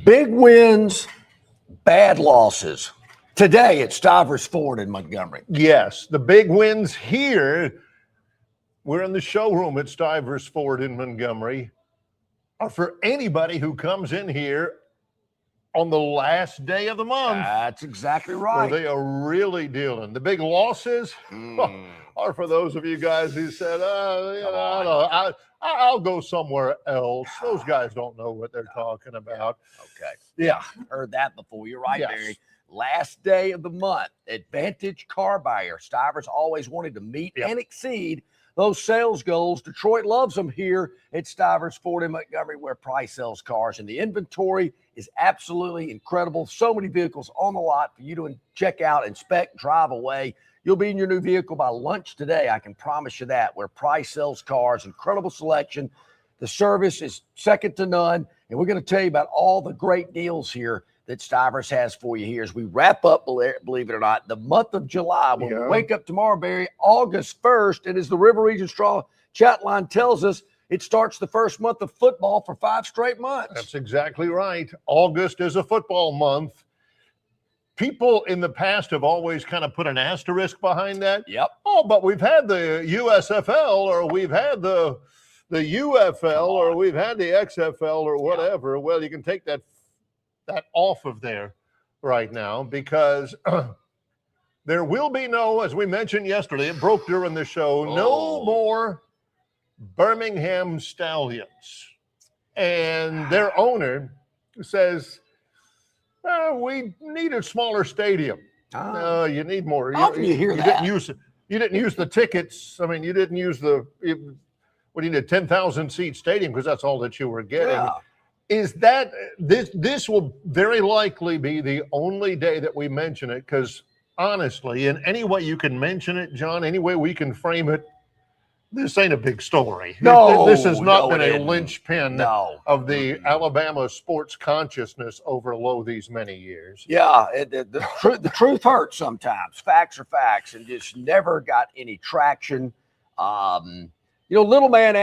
Big wins, bad losses. Today at Stivers Ford in Montgomery. Yes, the big wins here. We're in the showroom at Stivers Ford in Montgomery. Are for anybody who comes in here on the last day of the month. That's exactly right. Where they are really dealing. The big losses are for those of you guys who said, I'll go somewhere else. Those guys don't know what they're talking about. Okay. Yeah. Heard that before. You're right, Yes. Barry. Last day of the month, Advantage Car Buyer. Stivers always wanted to meet and exceed those sales goals. Detroit loves them here at Stivers Ford in Montgomery, where price sells cars. And the inventory is absolutely incredible. So many vehicles on the lot for you to check out, inspect, drive away. You'll be in your new vehicle by lunch today. I can promise you that. Where price sells cars, incredible selection. The service is second to none. And we're going to tell you about all the great deals here that Stivers has for you here as we wrap up, believe it or not, the month of July. When we wake up tomorrow, Barry, August 1st, and as the River Region Straw chat line tells us, it starts the first month of football for 5 straight months. That's exactly right. August is a football month. People in the past have always kind of put an asterisk behind that. Yep. Oh, but we've had the USFL, or we've had the UFL, or we've had the XFL, or whatever. Yep. Well, you can take that off of there right now, because there will be no, as we mentioned yesterday, it broke during the show, no more Birmingham Stallions. And their owner says, we need a smaller stadium. You need more. You hear that? You didn't use the tickets. I mean, you didn't use we need a 10,000 seat stadium because that's all that you were getting. Yeah. Is that this will very likely be the only day that we mention it, because honestly, in any way you can mention it, John, any way we can frame it, this ain't a big story. No, this has not been a linchpin of the Alabama sports consciousness over these many years. Yeah, the truth hurts sometimes. Facts are facts, and just never got any traction. Little man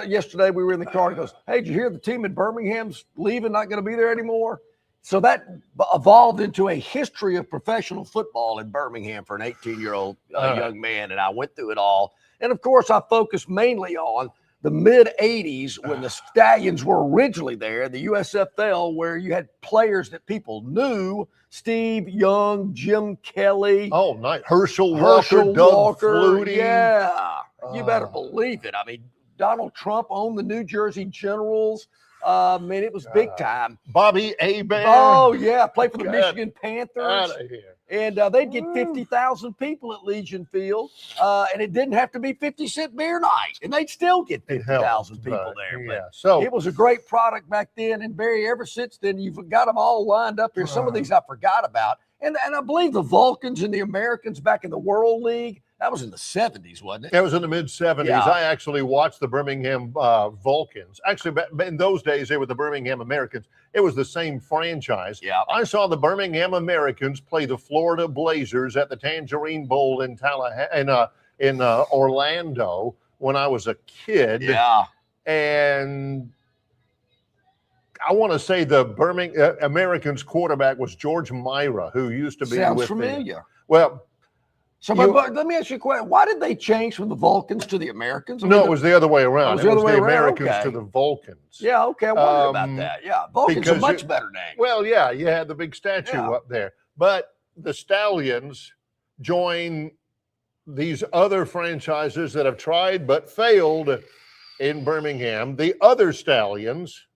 yesterday, we were in the car, and he goes, hey, did you hear the team in Birmingham's leaving, not going to be there anymore? So that evolved into a history of professional football in Birmingham for an 18-year-old young man, and I went through it all. And, of course, I focused mainly on the mid-'80s when the Stallions were originally there, the USFL, where you had players that people knew, Steve Young, Jim Kelly. Oh, nice. Herschel Walker, Doug Flutie. Yeah. You better believe it. I mean, Donald Trump owned the New Jersey Generals. Man, it was big time. Bobby Hebert. Oh, yeah. Played for the Michigan Panthers. Out of here. And they'd get 50,000 people at Legion Field. And it didn't have to be 50-cent beer night. And they'd still get 50,000 people there. Yeah. So it was a great product back then. And, Barry, ever since then, you've got them all lined up here. Some of these I forgot about. And I believe the Vulcans and the Americans back in the World League, that was in the 70s, wasn't it? That was in the mid-'70s. Yeah. I actually watched the Birmingham Vulcans. Actually, in those days, they were the Birmingham Americans. It was the same franchise. Yeah. I saw the Birmingham Americans play the Florida Blazers at the Tangerine Bowl in Orlando when I was a kid. Yeah. And I want to say the Birmingham Americans quarterback was George Myra, who used to be Sounds familiar. Well, so, but let me ask you a question. Why did they change from the Vulcans to the Americans? No, it was the other way around. It was the Americans to the Vulcans. Yeah, okay. I wondered about that. Yeah, Vulcans a much better name. Well, yeah, you had the big statue up there. But the Stallions join these other franchises that have tried but failed in Birmingham. The other Stallions,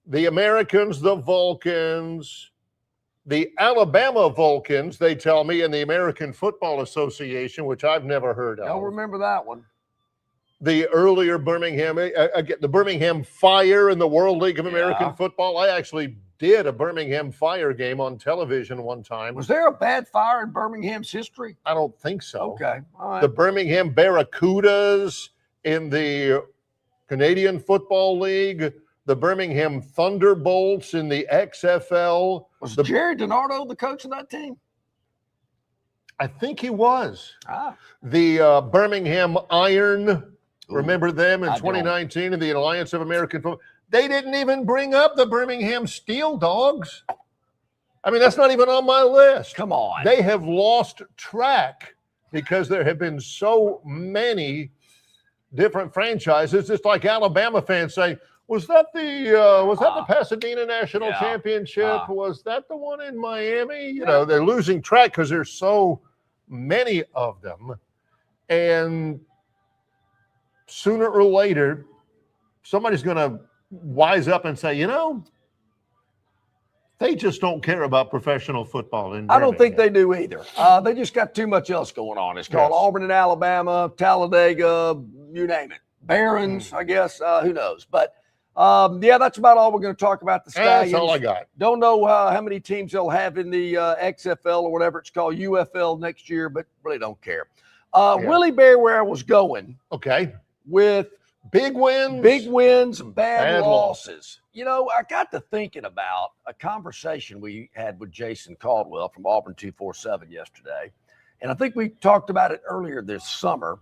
the Americans, the Vulcans, the Alabama Vulcans, they tell me, and the American Football Association, which I've never heard of. I don't remember that one. The earlier Birmingham, the Birmingham Fire in the World League of American Football. I actually did a Birmingham Fire game on television one time. Was there a bad fire in Birmingham's history? I don't think so. Okay, all right. The Birmingham Barracudas in the Canadian Football League. The Birmingham Thunderbolts in the XFL. Was Jerry DiNardo the coach of that team? I think he was. The Birmingham Iron, remember them in 2019 in the Alliance of American Football? They didn't even bring up the Birmingham Steel Dogs. I mean, that's not even on my list. Come on. They have lost track because there have been so many different franchises. It's like Alabama fans say, was that the Pasadena National Championship? Was that the one in Miami? You know, they're losing track because there's so many of them. And sooner or later, somebody's going to wise up and say, you know, they just don't care about professional football. I don't think they do either. They just got too much else going on. It's called Auburn and Alabama, Talladega, you name it. Barons, I guess. Who knows? But, that's about all we're going to talk about the Stallions. That's all I got. Don't know how many teams they'll have in the XFL or whatever it's called, UFL next year, but really don't care. Willie Bear, where I was going. Okay. With big wins, bad losses. You know, I got to thinking about a conversation we had with Jason Caldwell from Auburn 247 yesterday. And I think we talked about it earlier this summer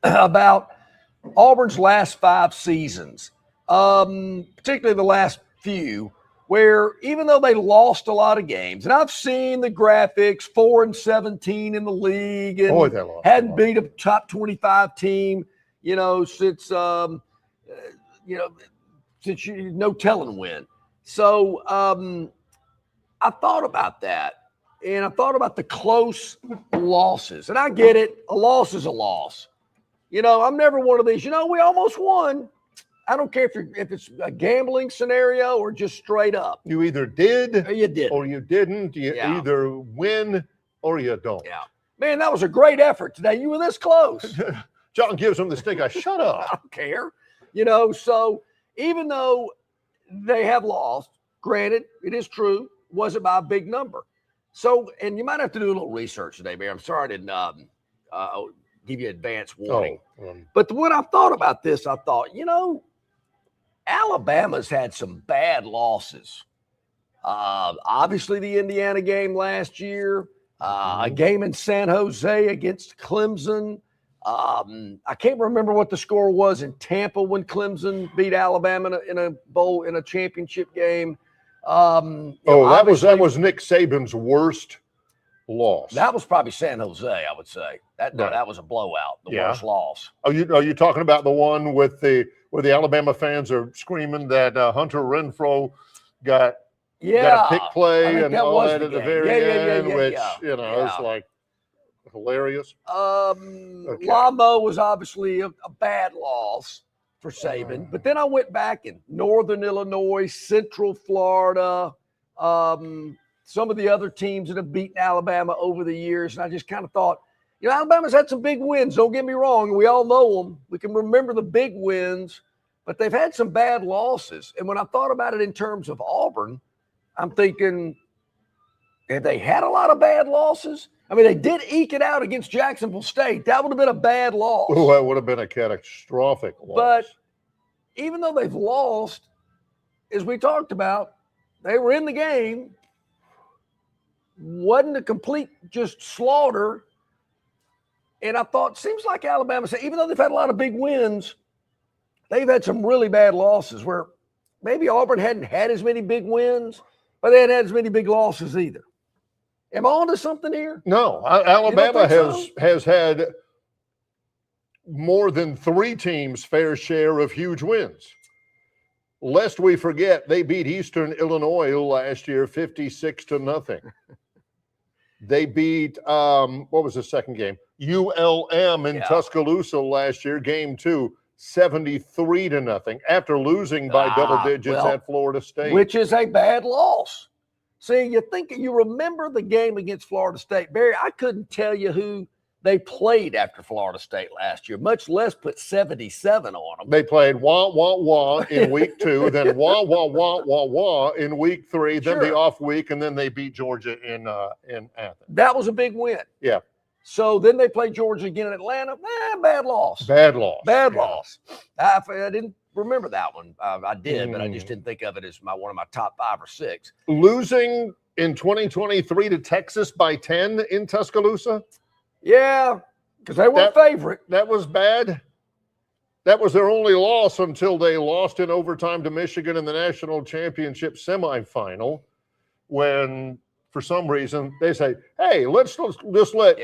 about Auburn's last 5 seasons, particularly the last few, where even though they lost a lot of games, and I've seen the graphics, 4-17 in the league, and hadn't beat a top 25 team, you know, since no telling when. So I thought about that, and I thought about the close losses. And I get it. A loss is a loss. You know, I'm never one of these, you know, we almost won. I don't care if it's a gambling scenario or just straight up. You either did or you didn't. Or you didn't. You either win or you don't. Yeah. Man, that was a great effort today. You were this close. John gives him the stink eye. Shut up. I don't care. You know, so even though they have lost, granted, it is true, wasn't by a big number. So, and you might have to do a little research today, Bear. I'm sorry I didn't give you advance warning. But when I thought about this, I thought, you know, Alabama's had some bad losses. Obviously, the Indiana game last year, a game in San Jose against Clemson. I can't remember what the score was in Tampa when Clemson beat Alabama in a bowl, in a championship game. That was Nick Saban's worst loss. That was probably San Jose, I would say. That was a blowout, the worst loss. Are you talking about the one with where the Alabama fans are screaming that Hunter Renfrow got a pick play and all that at the very end, which is like hilarious. Lamo was obviously a bad loss for Saban, but then I went back in Northern Illinois, Central Florida, some of the other teams that have beaten Alabama over the years, and I just kind of thought, you know, Alabama's had some big wins. Don't get me wrong. We all know them. We can remember the big wins, but they've had some bad losses. And when I thought about it in terms of Auburn, I'm thinking, have they had a lot of bad losses? I mean, they did eke it out against Jacksonville State. That would have been a bad loss. Oh, that would have been a catastrophic loss. But even though they've lost, as we talked about, they were in the game. Wasn't a complete just slaughter. And I thought, seems like Alabama, even though they've had a lot of big wins, they've had some really bad losses where maybe Auburn hadn't had as many big wins, but they hadn't had as many big losses either. Am I onto something here? No, Alabama has had more than 3 teams' fair share of huge wins. Lest we forget, they beat Eastern Illinois last year 56-0. They beat, what was the second game? ULM in Tuscaloosa last year, game 2, 73-0, after losing by double digits at Florida State. Which is a bad loss. See, you remember the game against Florida State. Barry, I couldn't tell you who they played after Florida State last year, much less put 77 on them. They played wah in week 2, then wah in week 3, then the off week, and then they beat Georgia in Athens. That was a big win. Yeah. So then they played Georgia again in Atlanta. Bad loss. Bad loss. I didn't remember that one. I did, but I just didn't think of it as one of my top 5 or 6. Losing in 2023 to Texas by 10 in Tuscaloosa? Yeah, because they were a favorite. That was bad. That was their only loss until they lost in overtime to Michigan in the national championship semifinal, when for some reason they say, hey, let's just let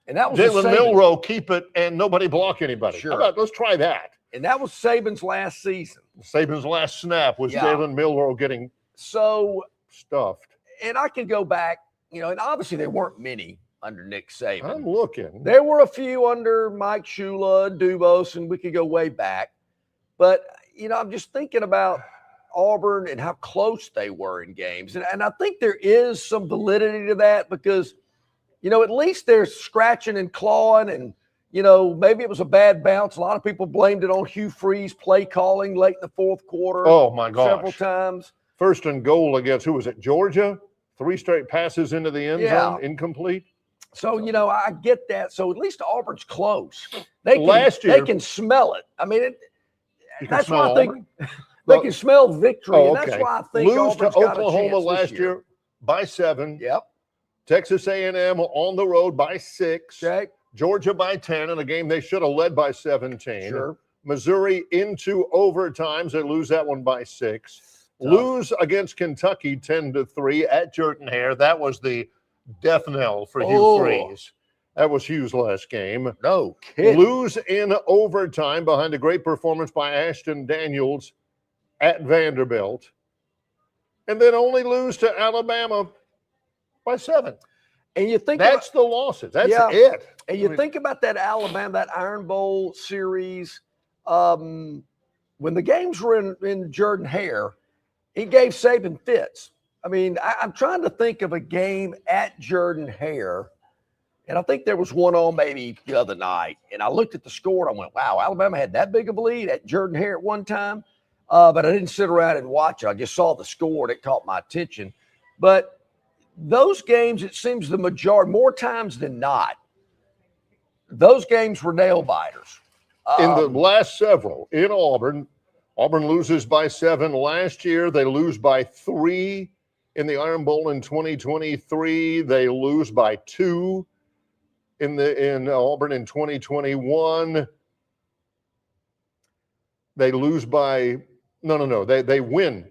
and that was Jalen Milroe keep it and nobody block anybody. Sure. How about let's try that? And that was Saban's last season. Saban's last snap was Jalen Milroe getting stuffed. And I can go back, and obviously there weren't many under Nick Saban. I'm looking. There were a few under Mike Shula and Dubose, and we could go way back. But, I'm just thinking about Auburn and how close they were in games. And I think there is some validity to that because, at least they're scratching and clawing and, maybe it was a bad bounce. A lot of people blamed it on Hugh Freeze play calling late in the fourth quarter. Oh, my gosh. Several times. First and goal against, who was it, Georgia? 3 straight passes into the end zone, incomplete. So, I get that. So at least Auburn's close. They can smell it. I mean, that's why I think they can smell victory. Oh, and that's why I think lose Auburn's to got Oklahoma a chance last year by 7. Yep. Texas A&M on the road by 6. Okay. Georgia by 10 in a game they should have led by 17. Sure. Missouri into overtimes. They lose that one by 6. Tough. Lose against Kentucky 10-3 at Jordan-Hare. That was the death knell for Hugh Freeze. That was Hugh's last game. No kidding. Lose in overtime behind a great performance by Ashton Daniels at Vanderbilt. And then only lose to Alabama by 7. And you think that's the losses. That's it. And you think about that Alabama, that Iron Bowl series. When the games were in Jordan-Hare, he gave Saban fits. I mean, I'm trying to think of a game at Jordan-Hare, and I think there was one on maybe the other night. And I looked at the score and I went, wow, Alabama had that big of a lead at Jordan-Hare at one time. But I didn't sit around and watch it. I just saw the score and it caught my attention. But those games, it seems the majority, more times than not, those games were nail biters. In the last several, in Auburn loses by 7. Last year, they lose by 3 in the Iron Bowl in 2023. They lose by 2 in Auburn in 2021. They lose by They win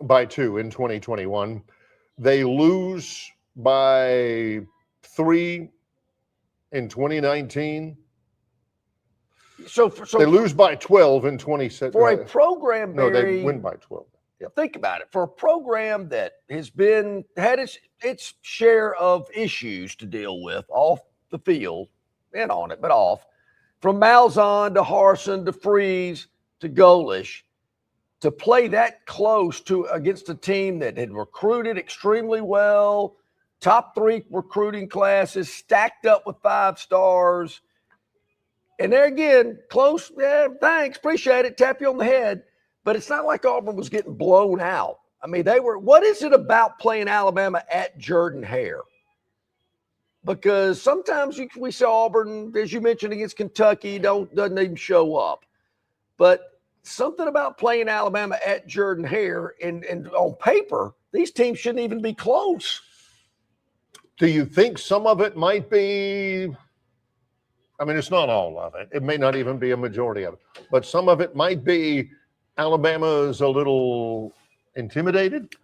by 2 in 2021. They lose by 3 in 2019. So they lose by 12 in 2017. For a program, Barry, they win by 12. Yeah. Think about it. For a program that has had its share of issues to deal with off the field and on it, but off, from Malzahn to Harsin to Freeze to Golish, to play that close against a team that had recruited extremely well, top 3 recruiting classes, stacked up with 5 stars. And there again, close, thanks, appreciate it, tap you on the head. But it's not like Auburn was getting blown out. I mean, what is it about playing Alabama at Jordan-Hare? Because sometimes we saw Auburn, as you mentioned, against Kentucky, doesn't even show up. But something about playing Alabama at Jordan-Hare, and on paper, these teams shouldn't even be close. Do you think some of it might be, I mean, it's not all of it. It may not even be a majority of it. But some of it might be Alabama is a little intimidated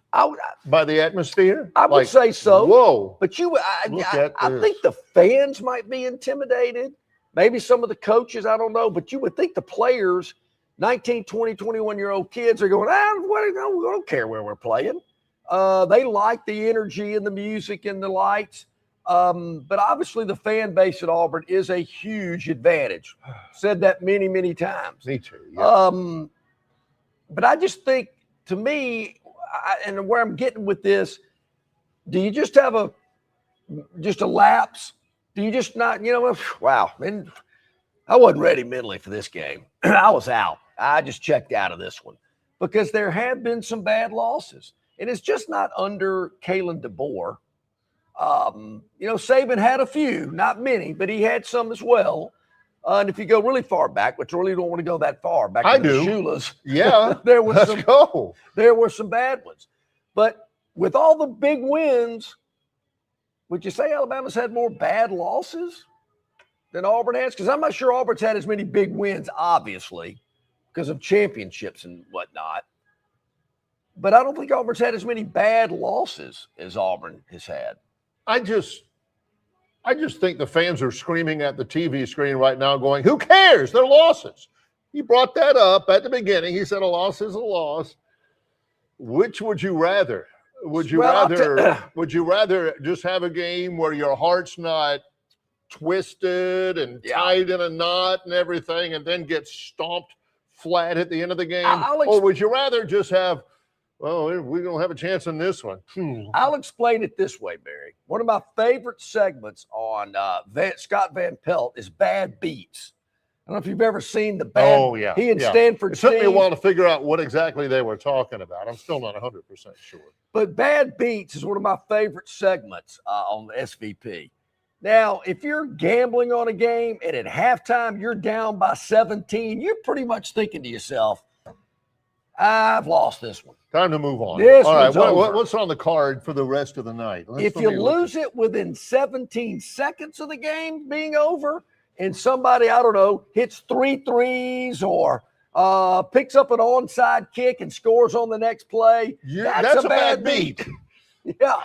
by the atmosphere? I would say so. Whoa. But I think the fans might be intimidated. Maybe some of the coaches, I don't know. But you would think the players, 19, 20, 21-year-old kids are going, we don't care where we're playing. They like the energy and the music and the lights. But obviously the fan base at Auburn is a huge advantage. Said that many, many times. Me too. Yeah. But I just think, to me, and where I'm getting with this, do you just have a lapse? Do you just not, wow. And I wasn't ready mentally for this game. I was out. I just checked out of this one because there have been some bad losses. And it's just not under Kalen DeBoer. Saban had a few, not many, but he had some as well. And if you go really far back, which I really don't want to go that far back, I to do. The Shulas, yeah, there were go. There were some bad ones. But with all the big wins, would you say Alabama's had more bad losses? than Auburn has? Because I'm not sure Auburn's had as many big wins, obviously, because of championships and whatnot. But I don't think Auburn's had as many bad losses as Auburn has had. I just think the fans are screaming at the TV screen right now going, who cares? They're losses. He brought that up at the beginning. He said a loss is a loss. Which would you rather? Would you rather just have a game where your heart's not twisted and tied in a knot and everything and then get stomped flat at the end of the game? Or would you rather just have, well, we're going to have a chance in this one? I'll explain it this way, Barry. One of my favorite segments on Scott Van Pelt is Bad Beats. I don't know if you've ever seen the bad. Oh, yeah. He and Stanford. It took me a while to figure out what exactly they were talking about. I'm still not 100% sure. But Bad Beats is one of my favorite segments on the SVP. Now, if you're gambling on a game and at halftime you're down by 17, you're pretty much thinking to yourself, I've lost this one. Time to move on. All right, what's on the card for the rest of the night? If you lose it within 17 seconds of the game being over, and somebody, I don't know, hits 3 threes or picks up an onside kick and scores on the next play, that's a bad beat. Yeah.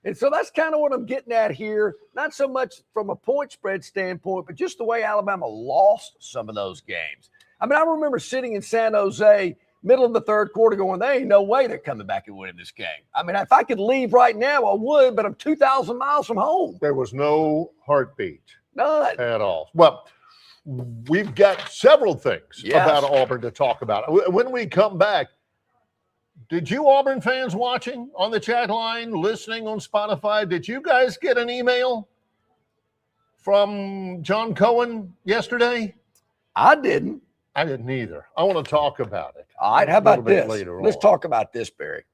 And so that's kind of what I'm getting at here. Not so much from a point spread standpoint, but just the way Alabama lost some of those games. I mean, I remember sitting in San Jose, middle of the third quarter, going, there ain't no way they're coming back and winning this game. I mean, if I could leave right now, I would, but I'm 2,000 miles from home. There was no heartbeat. None. At all. Well, we've got several things about Auburn to talk about. When we come back, did you Auburn fans watching on the chat line, listening on Spotify, did you guys get an email from John Cohen yesterday? I didn't. I didn't either. I want to talk about it. All right, how about this? Let's talk about this, Barry.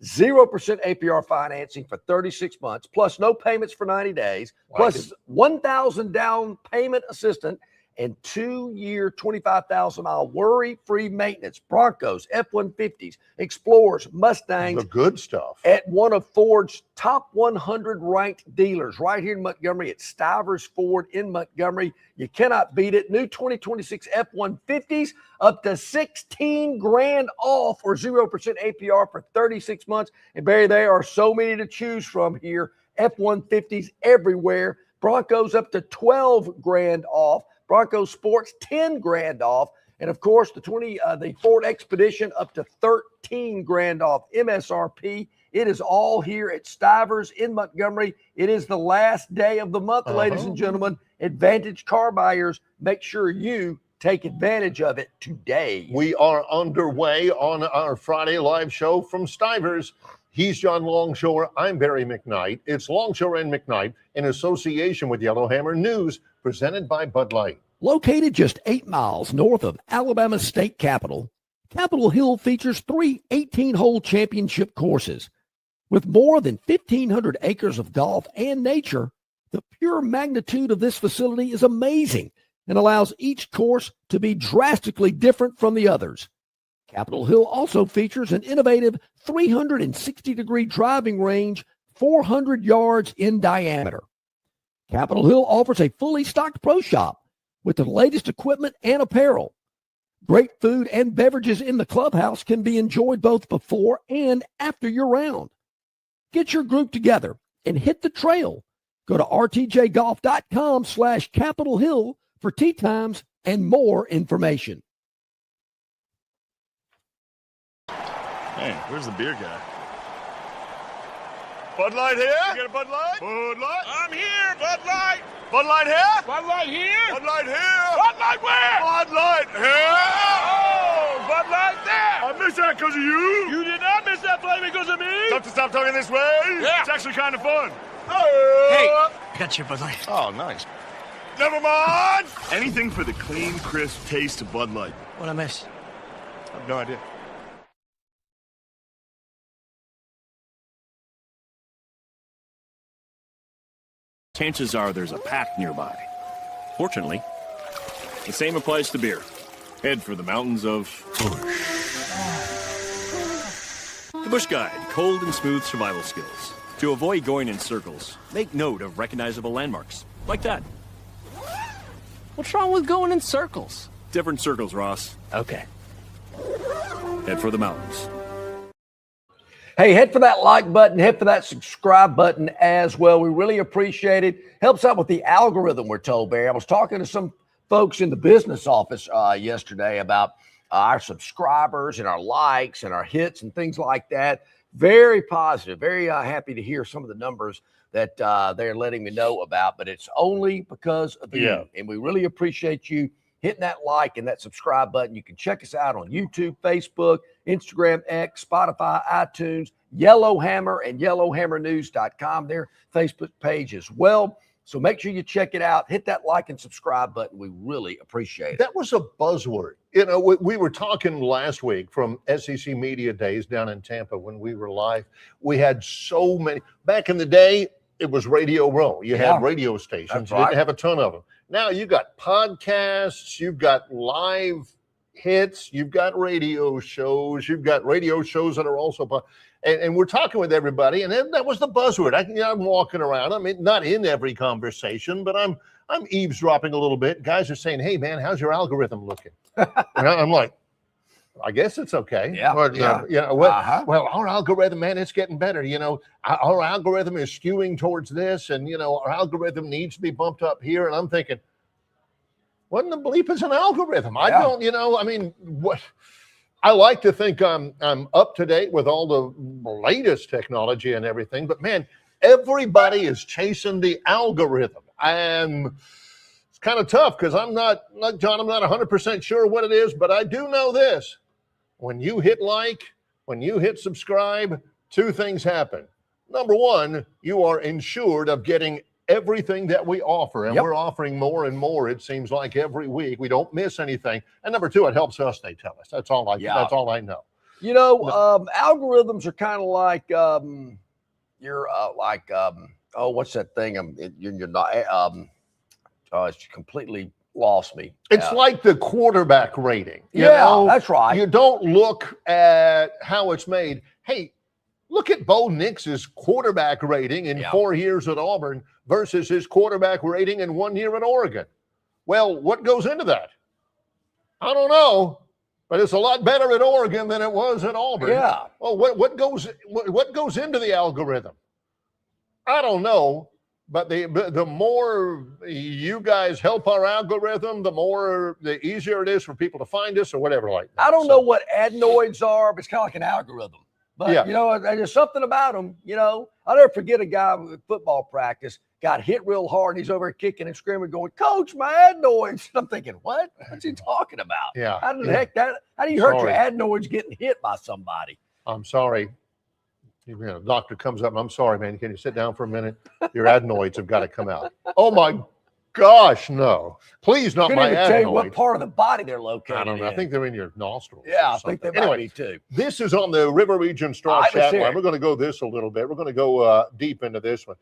0% APR financing for 36 months, plus no payments for 90 days, plus $1,000 down payment assistant, and 2-year, 25,000-mile worry-free maintenance. Broncos, F-150s, Explorers, Mustangs. The good stuff. At one of Ford's top 100 ranked dealers right here in Montgomery at Stivers Ford in Montgomery. You cannot beat it. New 2026 F-150s up to $16,000 off or 0% APR for 36 months. And Barry, there are so many to choose from here. F-150s everywhere. Broncos up to $12,000 off. Broncos Sports $10,000 off, and of course the Ford Expedition up to $13,000 off MSRP. It is all here at Stivers in Montgomery. It is the last day of the month, ladies and gentlemen. Advantage car buyers, make sure you take advantage of it today. We are underway on our Friday live show from Stivers. He's John Longshore. I'm Barry McKnight. It's Longshore and McKnight in association with Yellowhammer News, presented by Bud Light. Located just 8 miles north of Alabama's state capital, Capitol Hill features 3 18-hole championship courses. With more than 1,500 acres of golf and nature, the pure magnitude of this facility is amazing and allows each course to be drastically different from the others. Capitol Hill also features an innovative 360-degree driving range, 400 yards in diameter. Capitol Hill offers a fully stocked pro shop with the latest equipment and apparel. Great food and beverages in the clubhouse can be enjoyed both before and after your round. Get your group together and hit the trail. Go to rtjgolf.com/Capitol Hill for tee times and more information. Hey, where's the beer guy? Bud Light here? You got a Bud Light? Bud Light? I'm here, Bud Light! Bud Light here? Bud Light here? Bud Light here? Bud Light where? Bud Light here! Oh, Bud Light there! I missed that because of you! You did not miss that play because of me! Don't you stop talking this way? Yeah! It's actually kind of fun! Hey, I got your Bud Light. Oh, nice. Never mind! Anything for the clean, crisp taste of Bud Light. What'd I miss? I have no idea. Chances are there's a pack nearby. Fortunately, the same applies to beer. Head for the mountains of Bush. The Bush Guide, cold and smooth survival skills. To avoid going in circles, make note of recognizable landmarks, like that. What's wrong with going in circles? Different circles, Ross. Okay. Head for the mountains. Hey, hit for that like button, hit for that subscribe button as well. We really appreciate it. Helps out with the algorithm, we're told, Barry. I was talking to some folks in the business office yesterday about our subscribers and our likes and our hits and things like that. Very positive, very happy to hear some of the numbers that they're letting me know about, but it's only because of you. And we really appreciate you hitting that like and that subscribe button. You can check us out on YouTube, Facebook, Instagram, X, Spotify, iTunes, Yellowhammer, and yellowhammernews.com, their Facebook page as well. So make sure you check it out. Hit that like and subscribe button. We really appreciate it. That was a buzzword. We were talking last week from SEC Media Days down in Tampa when we were live. We had so many. Back in the day, it was Radio Row. You had radio stations. You didn't have a ton of them. Now you got podcasts. You've got live hits. You've got radio shows. You've got radio shows that are also and we're talking with everybody, and then that was the buzzword. I'm walking around. I mean, not in every conversation, but I'm eavesdropping a little bit. Guys are saying, "Hey, man, how's your algorithm looking?" And I'm like, "I guess it's okay." Yeah. But, well, our algorithm, man, it's getting better. Our algorithm is skewing towards this, and our algorithm needs to be bumped up here. And I'm thinking, what in the bleep is an algorithm? I don't, I mean, what? I like to think I'm up to date with all the laytest technology and everything, but man, everybody is chasing the algorithm. And it's kind of tough because I'm not, like John, I'm not 100% sure what it is, but I do know this. When you hit like, when you hit subscribe, two things happen. Number one, you are insured of getting everything that we offer, and we're offering more and more, it seems like, every week. We don't miss anything. And number two, it helps us, they tell us. That's all I know. Algorithms are kind of like what's that thing? You're not it's completely lost me. It's like the quarterback rating. That's right. You don't look at how it's made. Hey, look at Bo Nix's quarterback rating in 4 years at Auburn versus his quarterback rating in 1 year at Oregon. Well, what goes into that? I don't know, but it's a lot better at Oregon than it was at Auburn. Yeah. Well, what goes into the algorithm? I don't know, but the more you guys help our algorithm, the easier it is for people to find us or whatever like that. I don't know what adenoids are, but it's kind of like an algorithm. But, there's something about them. I'll never forget a guy with football practice got hit real hard, and he's over kicking and screaming, going, "Coach, my adenoids." And I'm thinking, what's he talking about? Yeah. How do you hurt your adenoids getting hit by somebody? I'm sorry. The doctor comes up, "I'm sorry, man. Can you sit down for a minute? Your adenoids have got to come out." Oh, my gosh, no. Please, not my adenoids. Tell you what part of the body they're located I don't know. in. I think they're in your nostrils. Yeah, I think they might be too. This is on the River Region Straw chat line. We're going to go this a little bit. We're going to go deep into this one.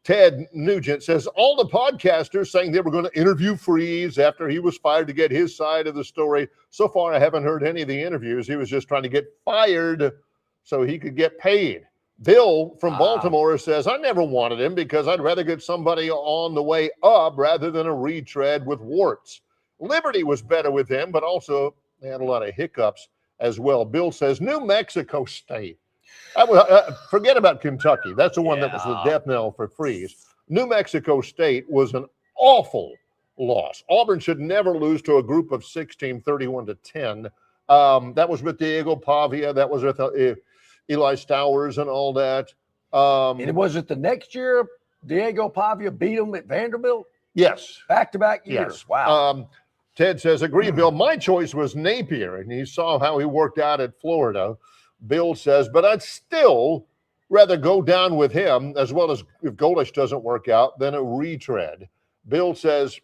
Ted Nugent says, all the podcasters saying they were going to interview Freeze after he was fired to get his side of the story. So far, I haven't heard any of the interviews. He was just trying to get fired so he could get paid. Bill from Baltimore says, I never wanted him because I'd rather get somebody on the way up rather than a retread with warts. Liberty was better with him, but also they had a lot of hiccups as well. Bill says, New Mexico State. Forget about Kentucky. That's the one that was the death knell for Freeze. New Mexico State was an awful loss. Auburn should never lose to a group of 16, 31-10. That was with Diego Pavia. That was with Eli Stowers and all that. And was it the next year Diego Pavia beat them at Vanderbilt? Yes. Back-to-back years. Yes. Wow. Ted says, agree, Bill. My choice was Napier, and he saw how he worked out at Florida. Bill says, but I'd still rather go down with him, as well as if Golish doesn't work out, than a retread. Bill says,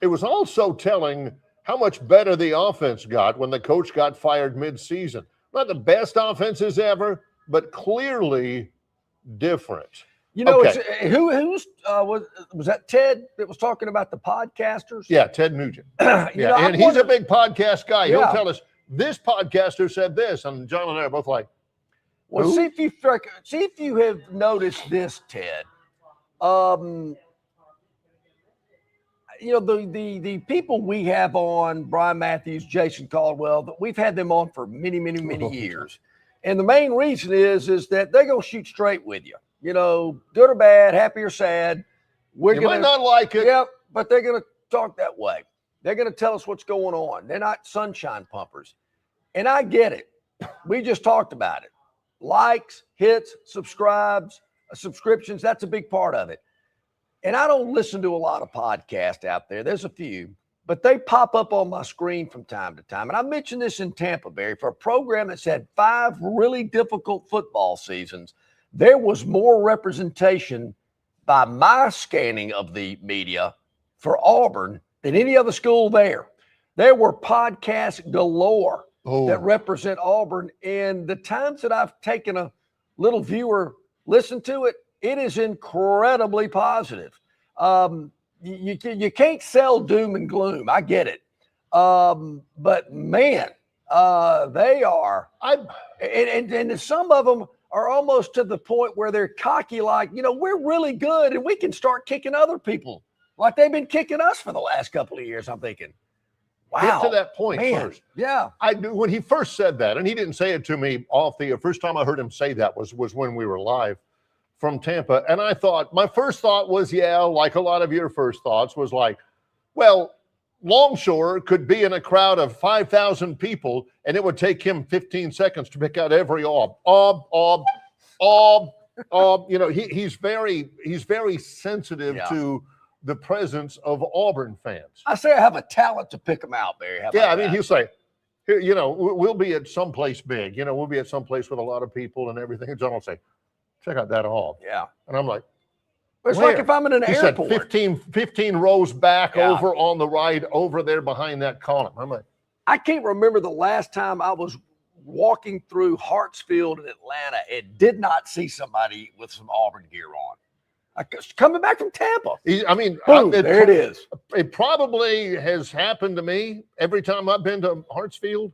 it was also telling how much better the offense got when the coach got fired mid-season. Not the best offenses ever, but clearly different. Was that Ted that was talking about the podcasters? Yeah, Ted Nugent. And he's a big podcast guy. He'll tell us, this podcaster said this, and John and I are both like, well, see if you have noticed this, Ted. the people we have on, Brian Matthews, Jason Caldwell, we've had them on for many, many, many years. And the main reason is that they're going to shoot straight with you. Good or bad, happy or sad. You might not like it. Yep, but they're going to talk that way. They're going to tell us what's going on. They're not sunshine pumpers. And I get it. We just talked about it. Likes, hits, subscriptions, that's a big part of it. And I don't listen to a lot of podcasts out there. There's a few, but they pop up on my screen from time to time. And I mentioned this in Tampa, Barry, for a program that's had 5 really difficult football seasons. There was more representation by my scanning of the media for Auburn than any other school there. There were podcasts galore that represent Auburn. And the times that I've taken a little viewer listen to it, it is incredibly positive. You can't sell doom and gloom. I get it. But man, they are. And some of them are almost to the point where they're cocky, like, we're really good and we can start kicking other people like they've been kicking us for the last couple of years. I'm thinking, wow. Get to that point first. Yeah. I knew when he first said that, and he didn't say it to me off the first time I heard him say that was when we were live from Tampa. And I thought, my first thought was, like a lot of your first thoughts, was like, well, Longshore could be in a crowd of 5,000 people, and it would take him 15 seconds to pick out every he's very sensitive to the presence of Auburn fans. I say I have a talent to pick them out, Barry. He'll say, we'll be at someplace big. We'll be at someplace with a lot of people and everything. And John will say, check out that hall. Yeah. And I'm like, it's like if I'm in an airport. Said 15 rows back over on the right, over there behind that column. I'm like, I can't remember the last time I was walking through Hartsfield in Atlanta and did not see somebody with some Auburn gear on. Coming back from Tampa. Boom, there it is. It probably has happened to me every time I've been to Hartsfield,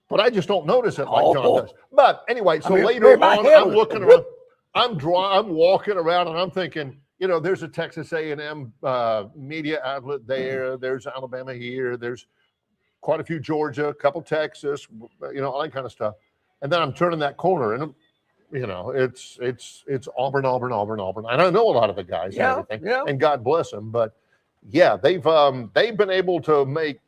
but I just don't notice it like John does. But anyway, so later on, I'm looking around. I'm walking around and I'm thinking, there's a Texas A&M media outlet there. There's Alabama here. There's quite a few Georgia, a couple Texas, all that kind of stuff. And then I'm turning that corner and it's Auburn. And I know a lot of the guys and everything. Yeah. And God bless them. But they've been able to make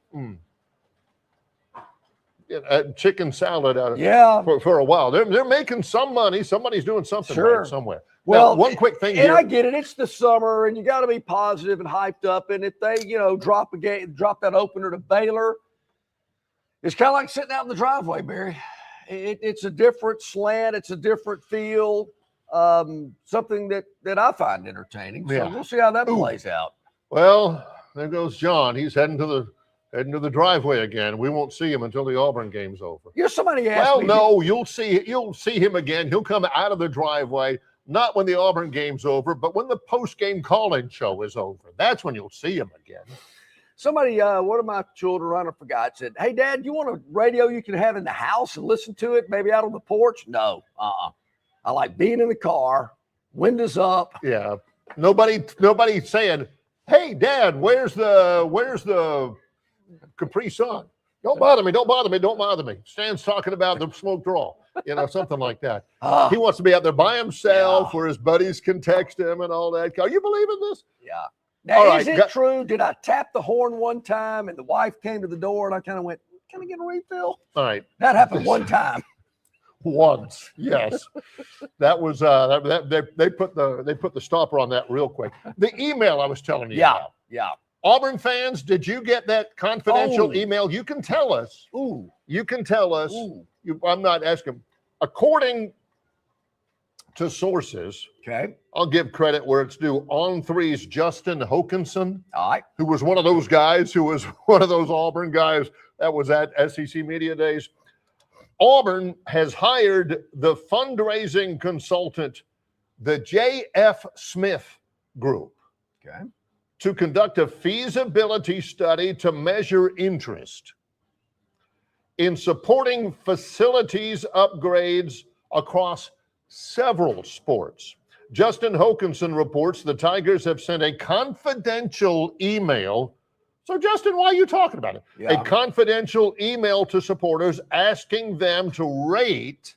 chicken salad out of for a while. They're making some money. Somebody's doing something right somewhere. Well, now, one quick thing here. And I get it. It's the summer, and you got to be positive and hyped up. And if they, drop that opener to Baylor, it's kind of like sitting out in the driveway, Barry. It's a different slant. It's a different feel. Something that I find entertaining. So we'll see how that plays out. Well, there goes John. He's heading to the driveway again. We won't see him until the Auburn game's over. Somebody asked me. Well, no, you'll see him again. He'll come out of the driveway, not when the Auburn game's over, but when the post-game call-in show is over. That's when you'll see him again. Somebody, one of my children, I forgot, said, "Hey, Dad, you want a radio you can have in the house and listen to it, maybe out on the porch?" No, I like being in the car, windows up. Yeah, nobody saying, "Hey, Dad, where's the Capri Sun? Don't bother me. Stan's talking about the smoke draw, something like that." He wants to be out there by himself where his buddies can text him and all that. Are you believing this? Yeah. Now, is it true? Did I tap the horn one time and the wife came to the door and I kind of went, "Can I get a refill?" All right. That happened one time. Once, yes. That was they put the stopper on that real quick. The email I was telling you about. Yeah. Auburn fans, did you get that confidential email? You can tell us. You can tell us. I'm not asking. According to sources, I'll give credit where it's due. On3's Justin Hokanson, who was one of those guys, who was one of those Auburn guys that was at SEC Media Days. Auburn has hired the fundraising consultant, the J.F. Smith Group, to conduct a feasibility study to measure interest in supporting facilities upgrades across several sports. Justin Hokanson reports the Tigers have sent a confidential email. So, Justin, why are you talking about it? Yeah. A confidential email to supporters asking them to rate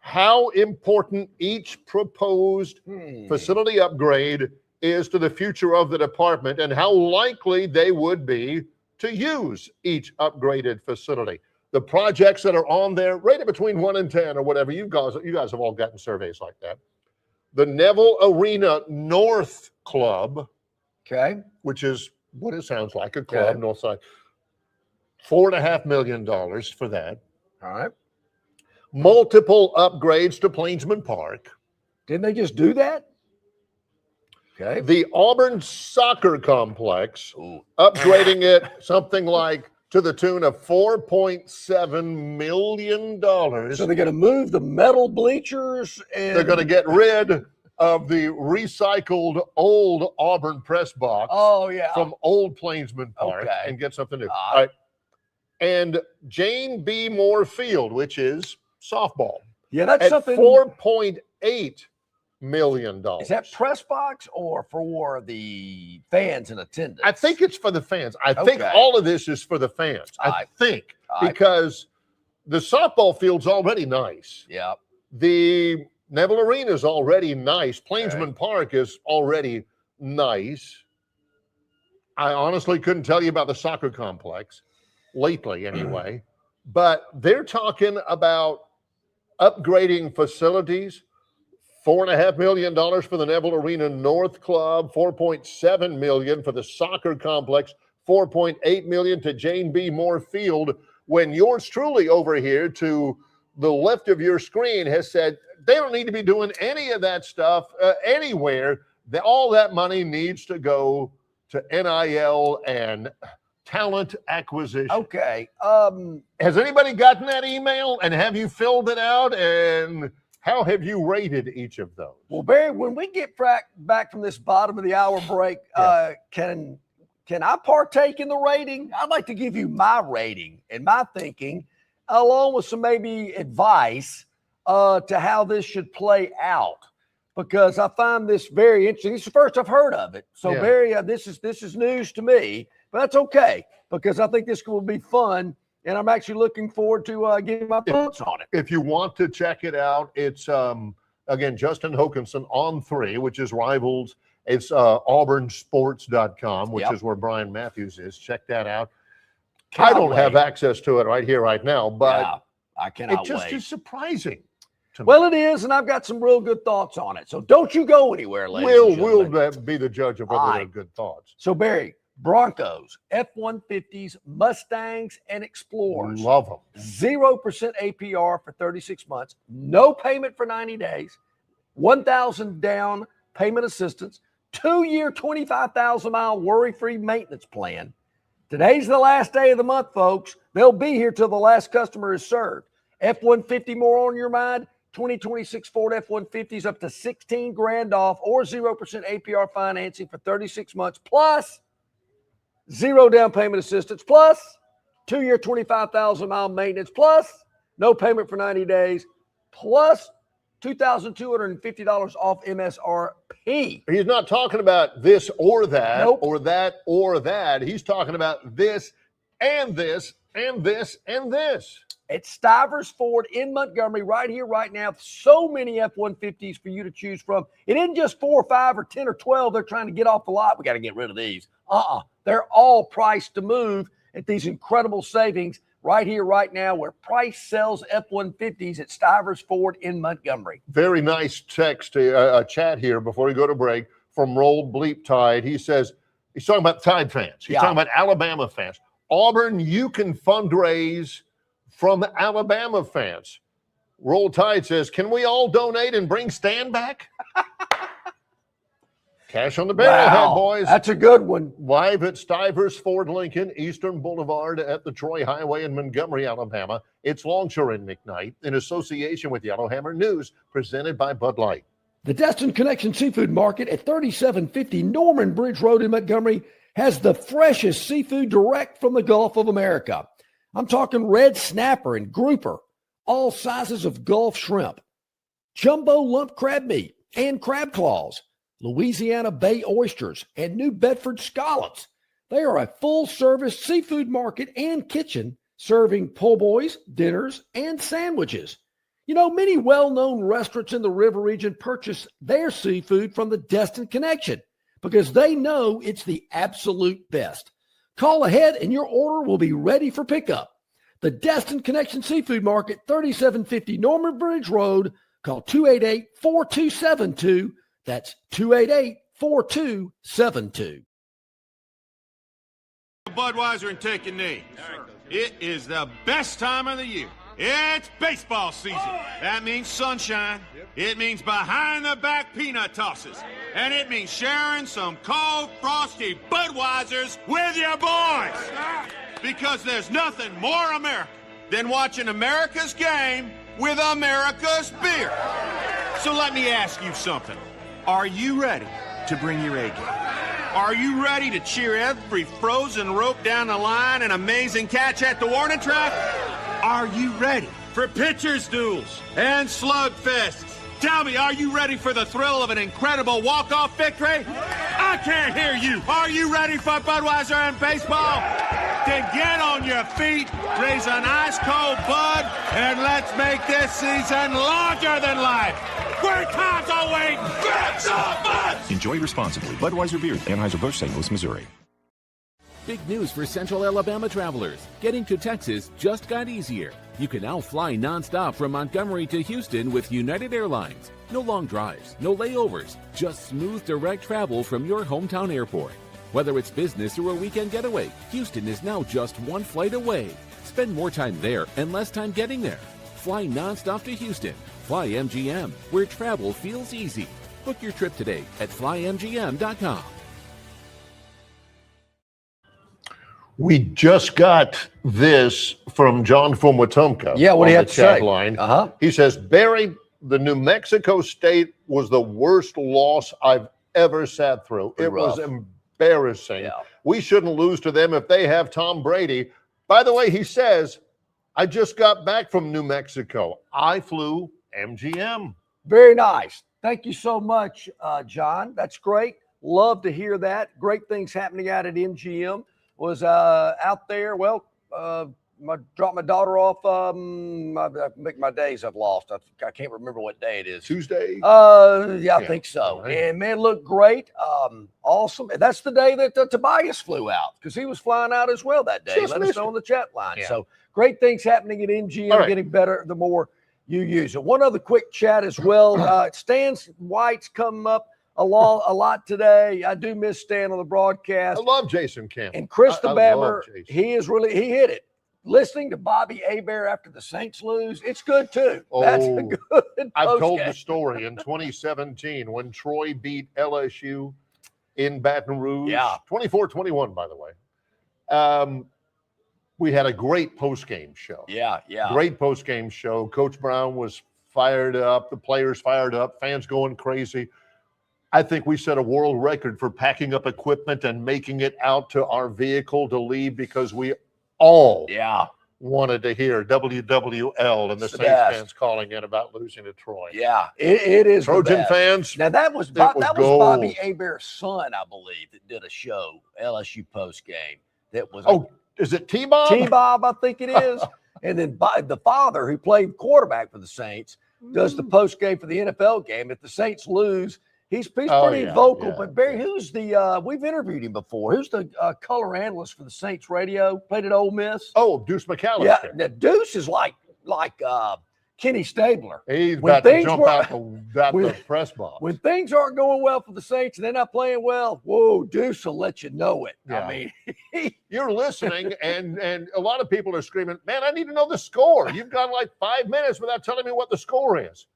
how important each proposed facility upgrade is to the future of the department and how likely they would be to use each upgraded facility. The projects that are on there, rated between 1 and 10 or whatever, you guys have all gotten surveys like that. The Neville Arena North Club, Okay. which is what it sounds like, a club, Okay. north side, $4.5 million for that. All right. Multiple upgrades to Plainsman Park. Didn't they just do that? Okay. The Auburn Soccer Complex, upgrading it something like to the tune of $4.7 million. So they're going to move the metal bleachers and They're going to get rid of the recycled old Auburn press box from old Plainsman Park and get something new. All right. And Jane B. Moore Field, which is softball. Yeah, that's at something. $4.8 million. Is that press box or for the fans in attendance? I think it's for the fans. I think all of this is for the fans. I think because the softball field's already nice. Yeah. The Neville Arena is already nice. Plainsman Park is already nice. I honestly couldn't tell you about the soccer complex lately anyway, but they're talking about upgrading facilities. $4.5 million for the Neville Arena North Club, $4.7 million for the soccer complex, $4.8 million to Jane B. Moore Field. When yours truly over here to the left of your screen has said they don't need to be doing any of that stuff anywhere. All that money needs to go to NIL and talent acquisition. Okay. Has anybody gotten that email, and have you filled it out, and how have you rated each of those? Well, Barry, when we get back from this bottom of the hour break, can I partake in the rating? I'd like to give you my rating and my thinking, along with some maybe advice to how this should play out, because I find this very interesting. It's the first I've heard of it. So, Barry, this is news to me, but that's okay because I think this will be fun. And I'm actually looking forward to getting my thoughts on it. If you want to check it out, it's, again, Justin Hokanson on 3, which is Rivals. It's auburnsports.com, which is where Brian Matthews is. Check that out. I don't have access to it right here, right now, but I cannot it just wait. is surprising to me. Well, it is, and I've got some real good thoughts on it. So don't you go anywhere, ladies and gentlemen. We'll be the judge of whether they're good thoughts. So, Barry, Broncos, F-150s, Mustangs, and Explorers. Love them. 0% APR for 36 months. No payment for 90 days. $1,000 down payment assistance. 2-year, 25,000-mile worry-free maintenance plan. Today's the last day of the month, folks. They'll be here till the last customer is served. F-150 more on your mind? 2026 Ford F-150s up to $16,000 off or 0% APR financing for 36 months plus 0 down payment assistance, plus 2-year, 25,000-mile maintenance, plus no payment for 90 days, plus $2,250 off MSRP. He's not talking about this or that, Nope. or that or that. He's talking about this and this and this and this. At Stivers Ford in Montgomery, right here, right now. So many F-150s for you to choose from. It isn't just 4 or 5 or 10 or 12 they're trying to get off the lot. We got to get rid of these. They're all priced to move at these incredible savings right here, right now, where Price sells F-150s at Stivers Ford in Montgomery. Very nice text, chat here before we go to break from Rolled Bleep Tide. He says, he's talking about Tide fans. He's talking about Alabama fans. Auburn, you can fundraise from Alabama fans. Roll Tide says, can we all donate and bring Stan back? Cash on the barrelhead, boys. That's a good one. Live at Stivers Ford Lincoln, Eastern Boulevard at the Troy Highway in Montgomery, Alabama. It's Longshore and McKnight in association with Yellowhammer News, presented by Bud Light. The Destin Connection Seafood Market at 3750 Norman Bridge Road in Montgomery has the freshest seafood direct from the Gulf of America. I'm talking red snapper and grouper, all sizes of Gulf shrimp, jumbo lump crab meat, and crab claws, Louisiana Bay oysters, and New Bedford scallops. They are a full-service seafood market and kitchen serving po' boys, dinners, and sandwiches. You know, many well-known restaurants in the river region purchase their seafood from the Destin Connection because they know it's the absolute best. Call ahead and your order will be ready for pickup. The Destin Connection Seafood Market, 3750 Norman Bridge Road. Call 288-4272. That's 288-4272. Budweiser and take a knee. It is the best time of the year. It's baseball season. That means sunshine. It means behind-the-back peanut tosses. And it means sharing some cold, frosty Budweisers with your boys. Because there's nothing more American than watching America's game with America's beer. So let me ask you something. Are you ready to bring your A game? Are you ready to cheer every frozen rope down the line and amazing catch at the warning track? Are you ready for pitchers' duels and slugfests? Tell me, are you ready for the thrill of an incredible walk-off victory? I can't hear you. Are you ready for Budweiser and baseball? Then get on your feet, raise an ice-cold Bud, and let's make this season larger than life. Great times are waiting. Grab some Bud! Enjoy responsibly. Budweiser Beer, Anheuser-Busch, St. Louis, Missouri. Big news for Central Alabama travelers. Getting to Texas just got easier. You can now fly nonstop from Montgomery to Houston with United Airlines. No long drives, no layovers, just smooth direct travel from your hometown airport. Whether it's business or a weekend getaway, Houston is now just one flight away. Spend more time there and less time getting there. Fly nonstop to Houston. Fly MGM, where travel feels easy. Book your trip today at flymgm.com. We just got this from John from Wetumpka. Yeah, what do you have to say? Line. He says, Barry, the New Mexico State was the worst loss I've ever sat through. It was embarrassing. Yeah. We shouldn't lose to them if they have Tom Brady. By the way, he says, I just got back from New Mexico. I flew MGM. Very nice. Thank you so much, John. That's great. Love to hear that. Great things happening out at MGM. Was out there. Well, dropped my daughter off. My days I've lost. I can't remember what day it is. Tuesday? Yeah, I think so. Right. And man, looked great. Awesome. And that's the day that Tobias flew out because he was flying out as well that day. Let us know on the chat line. Yeah. So great things happening at MGM, All right. getting better the more you use it. One other quick chat as well. Stan White's come up a lot today. I do miss Stan on the broadcast. I love Jason Campbell. And Chris the I Bammer, love Jason. he hit it. Listening to Bobby Hebert after the Saints lose, it's good too. That's a good I've told postgame. the story in 2017 when Troy beat LSU in Baton Rouge. Yeah. 24-21, by the way. We had a great postgame show. Yeah. Great postgame show. Coach Brown was fired up. The players fired up. Fans going crazy. I think we set a world record for packing up equipment and making it out to our vehicle to leave because we all wanted to hear WWL and the Saints fans calling in about losing to Troy. Yeah, it is. Trojan fans. Now that was gold. Bobby Hebert's son, I believe, that did a show, LSU post game. That was is it T-Bob? T-Bob, I think it is. And then the father who played quarterback for the Saints does the post game for the NFL game. If the Saints lose, he's pretty vocal. Yeah, but Barry, who's the we've interviewed him before. Who's the color analyst for the Saints radio? Played at Ole Miss. Oh, Deuce McAllister. Yeah, now Deuce is like Kenny Stabler. He's about to jump out the press box. When things aren't going well for the Saints and they're not playing well, whoa, Deuce will let you know it. Yeah. I mean, you're listening, and a lot of people are screaming, man, I need to know the score. You've gone like 5 minutes without telling me what the score is.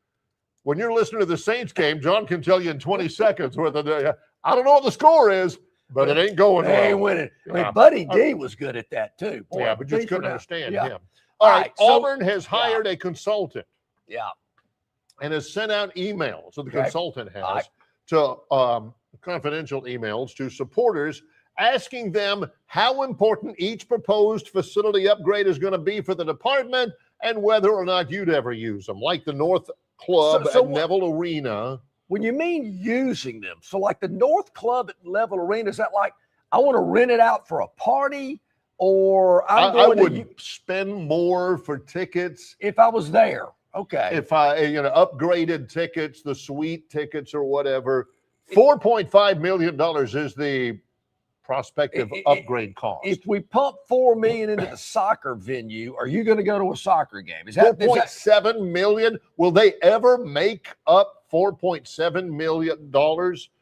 When you're listening to the Saints game, John can tell you in 20 seconds whether I don't know what the score is, but it ain't going well. They ain't winning. I mean, Buddy D was good at that too. Boy, yeah, but just couldn't understand him. All All right, right, Auburn has hired a consultant. Yeah. And has sent out emails, so the consultant has, to confidential emails to supporters asking them how important each proposed facility upgrade is going to be for the department and whether or not you'd ever use them, like the North Club at Neville Arena. When you mean using them, so like the North Club at Level Arena, is that like I want to rent it out for a party, or I would spend more for tickets if I was there? Okay. If I, upgraded tickets, the suite tickets or whatever. $4.5 million is the prospective upgrade cost. If we pump $4 million into the soccer venue, are you going to go to a soccer game? Is that $4.7 million? Will they ever make up $4.7 million?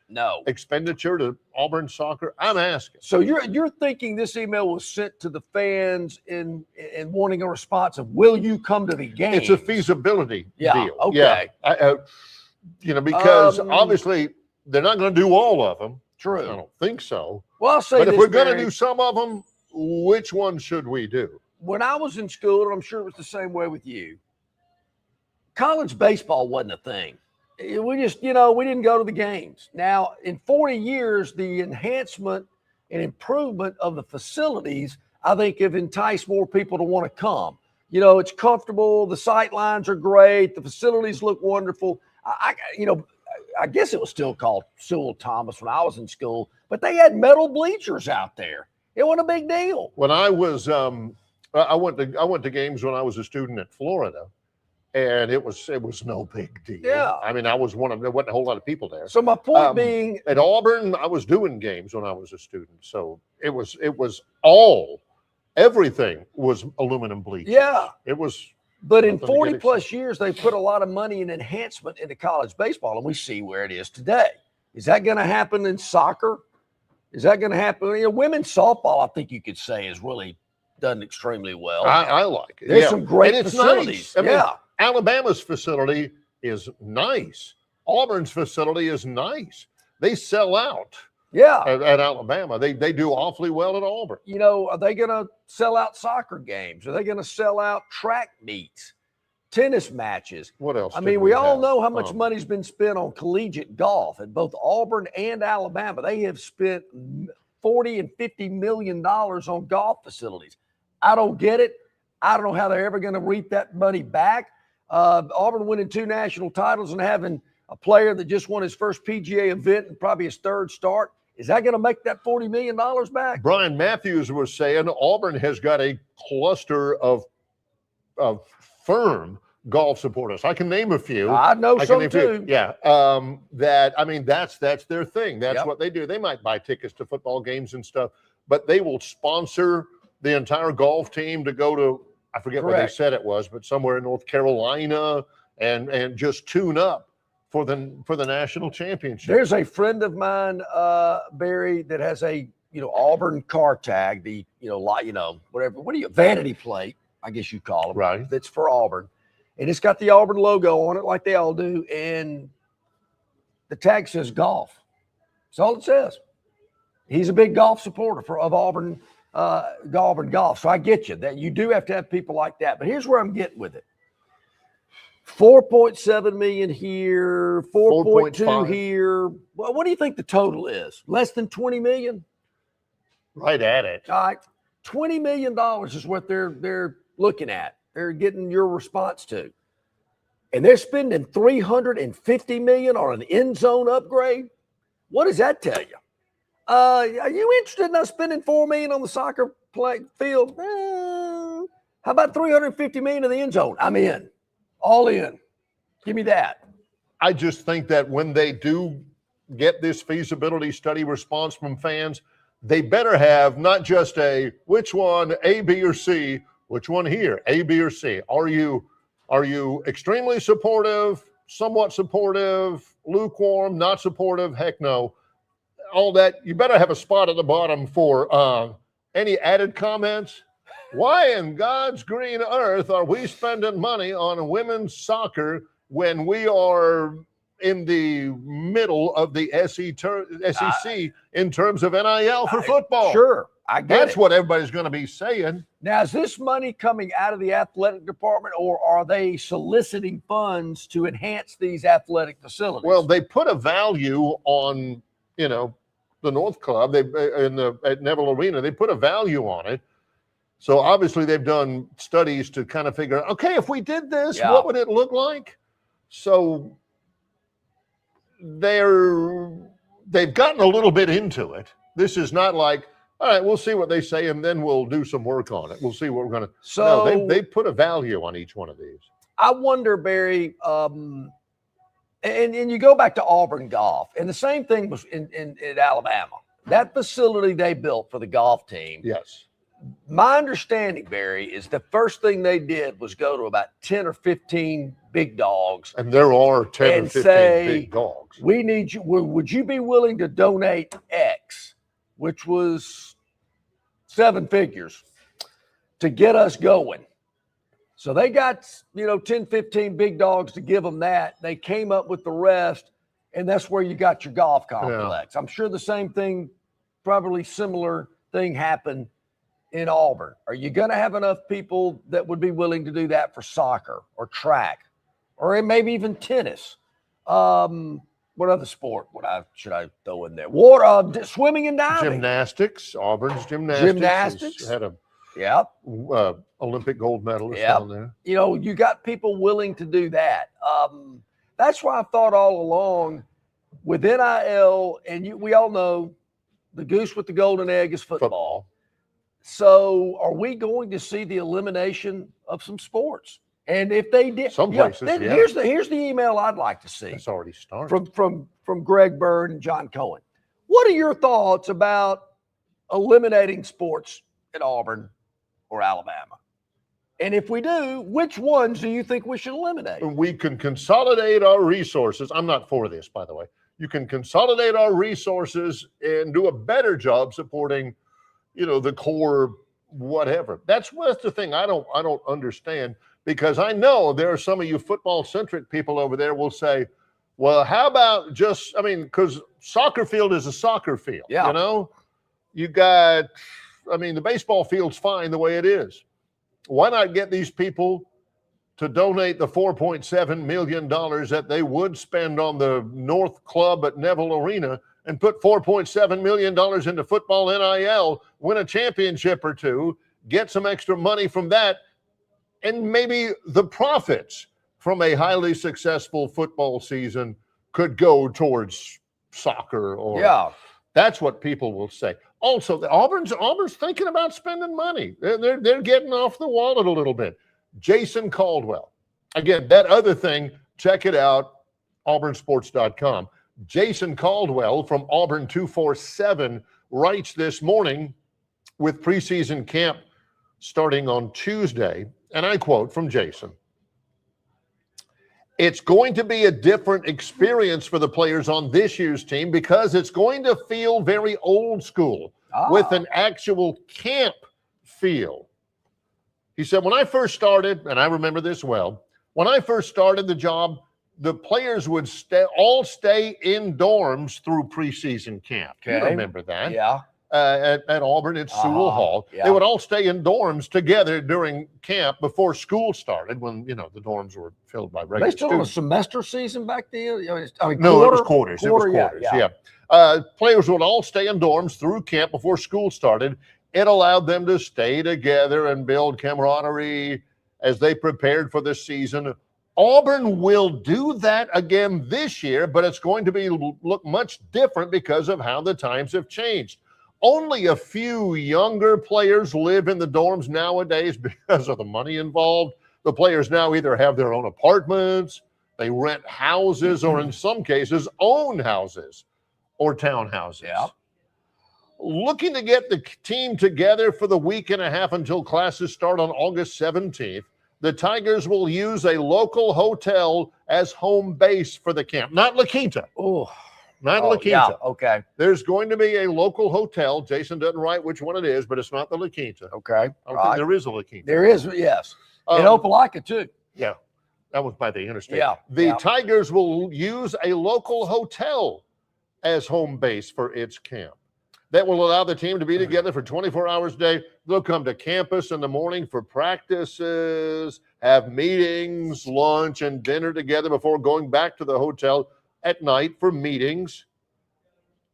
No expenditure to Auburn soccer? I'm asking. So you're thinking this email was sent to the fans in wanting a response of, will you come to the game? It's a feasibility deal. Okay. Yeah. Because obviously they're not going to do all of them. True. I don't think so. Well, I'll say but this, if we're going to Barry, do some of them, which one should we do? When I was in school, and I'm sure it was the same way with you, college baseball wasn't a thing. We just, we didn't go to the games. Now, in 40 years, the enhancement and improvement of the facilities, I think, have enticed more people to want to come. It's comfortable. The sight lines are great. The facilities look wonderful. I guess it was still called Sewell Thomas when I was in school, but they had metal bleachers out there. It wasn't a big deal. When I was, I went to games when I was a student at Florida. And it was no big deal. Yeah. I mean, there wasn't a whole lot of people there. So my point being, at Auburn, I was doing games when I was a student. So it was everything was aluminum bleachers. Yeah. It was. But in 40 plus years, they put a lot of money in enhancement into college baseball, and we see where it is today. Is that going to happen in soccer? Is that going to happen? Women's softball, I think you could say, has really done extremely well. I like it. There's some great facilities. Nice. I mean, Alabama's facility is nice. Auburn's facility is nice. They sell out. Yeah. At Alabama. They do awfully well at Auburn. Are they going to sell out soccer games? Are they going to sell out track meets, tennis matches? What else? I mean, we all know how much money's been spent on collegiate golf at both Auburn and Alabama. They have spent $40 and $50 million on golf facilities. I don't get it. I don't know how they're ever going to reap that money back. Auburn winning 2 national titles and having a player that just won his first PGA event and probably his 3rd start. Is that going to make that $40 million back? Brian Matthews was saying Auburn has got a cluster of firm golf supporters. I can name a few. I know some too. Yeah. That's their thing. That's what they do. They might buy tickets to football games and stuff, but they will sponsor the entire golf team to go to, I forget where they said it was, but somewhere in North Carolina and just tune up for the national championship. There's a friend of mine, Barry, that has a Auburn car tag, the whatever, vanity plate, I guess you call it, right? That's for Auburn, and it's got the Auburn logo on it, like they all do, and the tag says golf. That's all it says. He's a big golf supporter of Auburn. Auburn golf. So I get you that you do have to have people like that. But here's where I'm getting with it. 4.7 million here, 4.2 here. Well, what do you think the total is? Less than 20 million? Right at it. All right. $20 million is what they're looking at. They're getting your response to. And they're spending $350 million on an end zone upgrade. What does that tell you? Are you interested in us spending $4 million on the soccer field? How about $350 million in the end zone? I'm in. All in. Give me that. I just think that when they do get this feasibility study response from fans, they better have not just which one, A, B, or C, which one here, A, B, or C. Are you extremely supportive, somewhat supportive, lukewarm, not supportive? Heck no. All that, you better have a spot at the bottom for any added comments. Why in God's green earth are we spending money on women's soccer when we are in the middle of the SEC in terms of NIL for football? Sure, I get That's what everybody's going to be saying. Now, is this money coming out of the athletic department, or are they soliciting funds to enhance these athletic facilities? Well, they put a value on the North Club, at Neville Arena, they put a value on it. So obviously they've done studies to kind of figure out, okay, if we did this, what would it look like? So they've gotten a little bit into it. This is not like, all right, we'll see what they say, and then we'll do some work on it. We'll see what we're going to. So no, they put a value on each one of these. I wonder, Barry, and you go back to Auburn golf, and the same thing was in Alabama. That facility they built for the golf team. Yes. My understanding, Barry, is the first thing they did was go to about 10 or 15 big dogs. And there are 10 or 15 big dogs. We need you. Would you be willing to donate X, which was 7 figures, to get us going? So they got, 10, 15 big dogs to give them that. They came up with the rest, and that's where you got your golf complex. Yeah. I'm sure the same thing, probably similar thing happened in Auburn. Are you going to have enough people that would be willing to do that for soccer or track or maybe even tennis? What other sport should I throw in there? Water, swimming and diving. Gymnastics. Auburn's gymnastics. Had a Olympic gold medalist down there. You got people willing to do that. That's why I thought all along with NIL, and we all know the goose with the golden egg is football. So are we going to see the elimination of some sports? And if they did, some places, here's the email I'd like to see. It's already started. From Greg Byrne and John Cohen. What are your thoughts about eliminating sports at Auburn or Alabama? And if we do, which ones do you think we should eliminate? We can consolidate our resources. I'm not for this, by the way. You can consolidate our resources and do a better job supporting, the core whatever. That's the thing I don't understand, because I know there are some of you football-centric people over there will say, well, how about because soccer field is a soccer field, You got, the baseball field's fine the way it is. Why not get these people to donate the $4.7 million that they would spend on the North Club at Neville Arena and put $4.7 million into football NIL, win a championship or two, get some extra money from that, and maybe the profits from a highly successful football season could go towards soccer or that's what people will say. Also, Auburn's thinking about spending money. They're getting off the wallet a little bit. Jason Caldwell. Again, that other thing, check it out, auburnsports.com. Jason Caldwell from Auburn 247 writes this morning with preseason camp starting on Tuesday, and I quote from Jason. It's going to be a different experience for the players on this year's team because it's going to feel very old school with an actual camp feel. He said, when I first started, and I remember this well, when I first started the job, the players would all stay in dorms through preseason camp. Okay. You remember that? Yeah. At Auburn at Sewell Hall. Yeah. They would all stay in dorms together during camp before school started when, the dorms were filled by regular students. They still on a semester season back then? No, it was quarters. It was quarters, yeah. Players would all stay in dorms through camp before school started. It allowed them to stay together and build camaraderie as they prepared for the season. Auburn will do that again this year, but it's going to look much different because of how the times have changed. Only a few younger players live in the dorms nowadays because of the money involved. The players now either have their own apartments, they rent houses, or in some cases own houses or townhouses. Yeah. Looking to get the team together for the week and a half until classes start on August 17th, the Tigers will use a local hotel as home base for the camp. Not La Quinta. Not La Quinta. Yeah, okay. There's going to be a local hotel. Jason doesn't write which one it is, but it's not the La Quinta. Okay. I don't think there is a La Quinta. There is, yes. In Opelika, too. Yeah. That was by the interstate. Yeah. The Tigers will use a local hotel as home base for its camp. That will allow the team to be together for 24 hours a day. They'll come to campus in the morning for practices, have meetings, lunch, and dinner together before going back to the hotel at night for meetings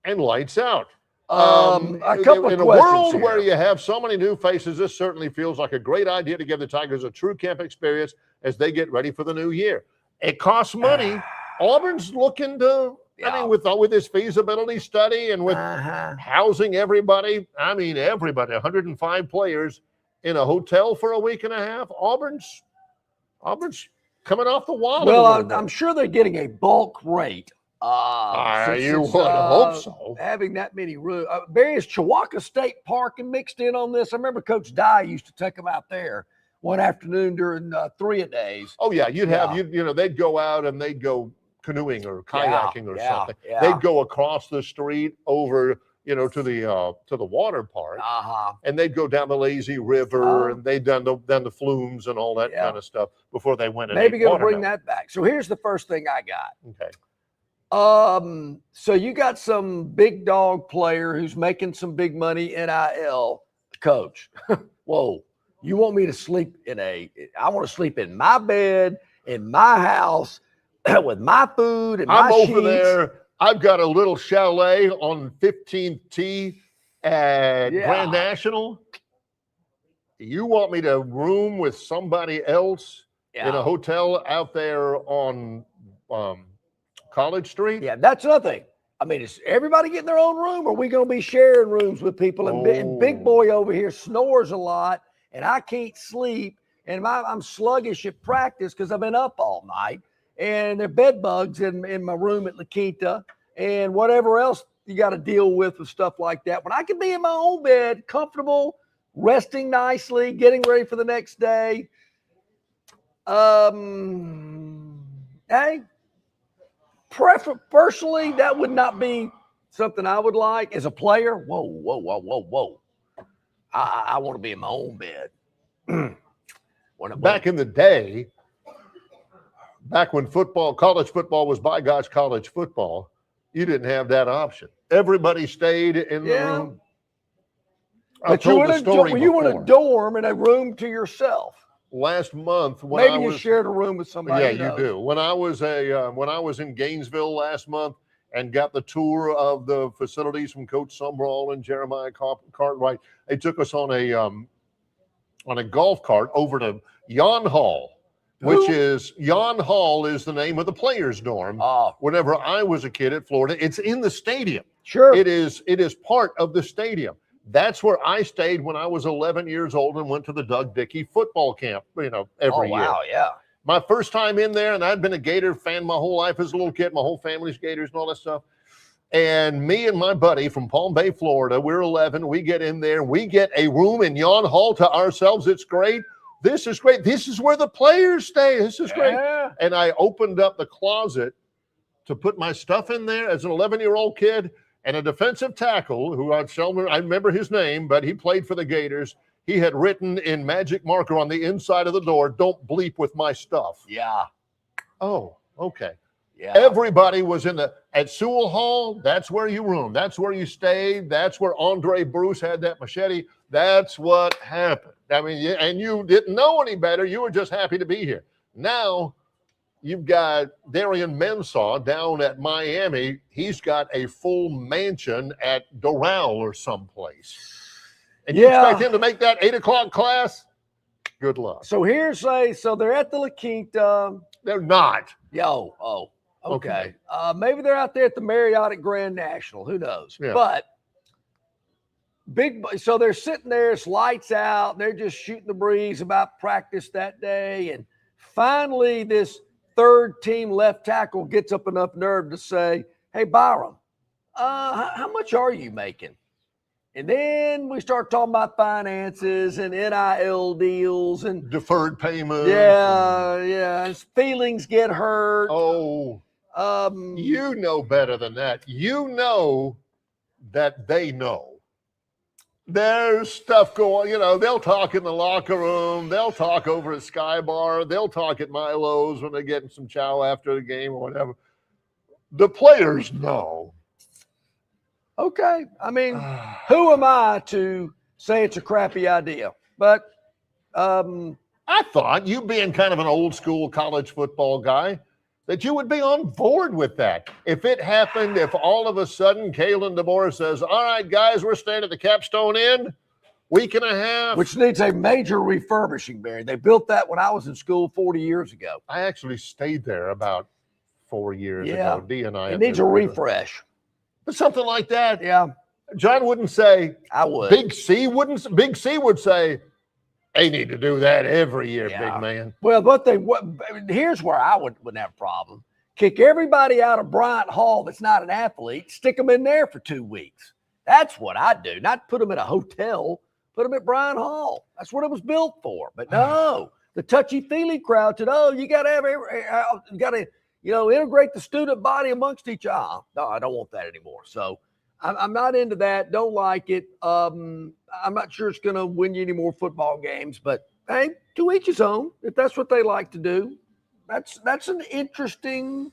and lights out. A couple in of a world here. where you have so many new faces, this certainly feels like a great idea to give the Tigers a true camp experience as they get ready for the new year. It costs money. Auburn's looking to Yeah. I mean, with this feasibility study and with housing everybody, I mean, everybody, 105 players in a hotel for a week and a half. Auburn's coming off the wall. Well, I'm sure they're getting a bulk rate. You would hope so. Having that many rooms. Barry's Chihuahua State Park and mixed in on this. I remember Coach Dye used to take them out there one afternoon during 3-a-days. Oh, yeah. They'd go out and they'd go canoeing or kayaking or something. Yeah. They'd go across the street over, to the water park. And they'd go down the lazy river and they'd done the flumes and all that kind of stuff before they went and maybe ate going to bring watermelon. that back. So here's the first thing I got. Okay. So you got some big dog player who's making some big money NIL, coach. Whoa, you want me to sleep I want to sleep in my bed, in my house, with my food and my sheets. I'm over there. I've got a little chalet on 15th Tee at Grand National. You want me to room with somebody else in a hotel out there on College Street? Yeah, that's nothing. I mean, is everybody getting their own room, or are we going to be sharing rooms with people? And Big Boy over here snores a lot, and I can't sleep, and I'm sluggish at practice because I've been up all night, and there are bed bugs in my room at La Quinta, and whatever else you got to deal with stuff like that. When I can be in my own bed, comfortable, resting nicely, getting ready for the next day. Hey. Personally, that would not be something I would like as a player. Whoa. I want to be in my own bed. Back in the day, back when college football was by gosh college football, you didn't have that option. Everybody stayed in the room. But you were in a dorm in a room to yourself. Last month, you shared a room with somebody. Yeah, you do. When I was in Gainesville last month and got the tour of the facilities from Coach Sumrall and Jeremiah Cartwright, they took us on a golf cart over to Yon Hall, which is Yon Hall is the name of the players' dorm. Whenever I was a kid at Florida, it's in the stadium. Sure, it is part of the stadium. That's where I stayed when I was 11 years old and went to the Doug Dickey football camp, every year. Wow, yeah. My first time in there, and I'd been a Gator fan my whole life as a little kid. My whole family's Gators and all that stuff. And me and my buddy from Palm Bay, Florida, we're 11. We get in there. We get a room in Yon Hall to ourselves. It's great. This is great. This is where the players stay. This is great. And I opened up the closet to put my stuff in there as an 11-year-old kid. And a defensive tackle, who I remember his name, but he played for the Gators. He had written in magic marker on the inside of the door, "Don't bleep with my stuff." Yeah. Oh, okay. Yeah. Everybody was at Sewell Hall. That's where you roomed. That's where you stayed. That's where Andre Bruce had that machete. That's what happened. I mean, and you didn't know any better. You were just happy to be here. Now, you've got Darian Mensah down at Miami. He's got a full mansion at Doral or someplace. And you expect him to make that 8 o'clock class? Good luck. So so they're at the La Quinta. They're not. Okay. Maybe they're out there at the Marriott at Grand National. Who knows? Yeah. But so they're sitting there, it's lights out. They're just shooting the breeze about practice that day. And finally, this third team left tackle gets up enough nerve to say, "Hey, Byram, how much are you making?" And then we start talking about finances and NIL deals and deferred payments. Yeah. His feelings get hurt. You know better than that. You know that they know. There's stuff going, they'll talk in the locker room. They'll talk over at Sky Bar. They'll talk at Milo's when they're getting some chow after the game or whatever. The players know. Okay. I mean, who am I to say it's a crappy idea? But I thought, you being kind of an old school college football guy, that you would be on board with that. If it happened, if all of a sudden Kalen DeBoer says, "All right, guys, we're staying at the Capstone Inn, week and a half." Which needs a major refurbishing, Barry. They built that when I was in school 40 years ago. I actually stayed there about 4 years Yeah. ago. D and I. It needs a refresh. But something like that. Yeah, John wouldn't say. I would. Big C wouldn't. Big C would say, they need to do that every year, Yeah. big man. Well, here's where I wouldn't have a problem. Kick everybody out of Bryant Hall that's not an athlete, stick them in there for 2 weeks. That's what I'd do. Not put them in a hotel, put them at Bryant Hall. That's what it was built for. But no, the touchy-feely crowd said, oh, you got to integrate the student body amongst each other. No, I don't want that anymore. So I'm not into that. Don't like it. I'm not sure it's going to win you any more football games, but hey, to each his own. If that's what they like to do, that's an interesting.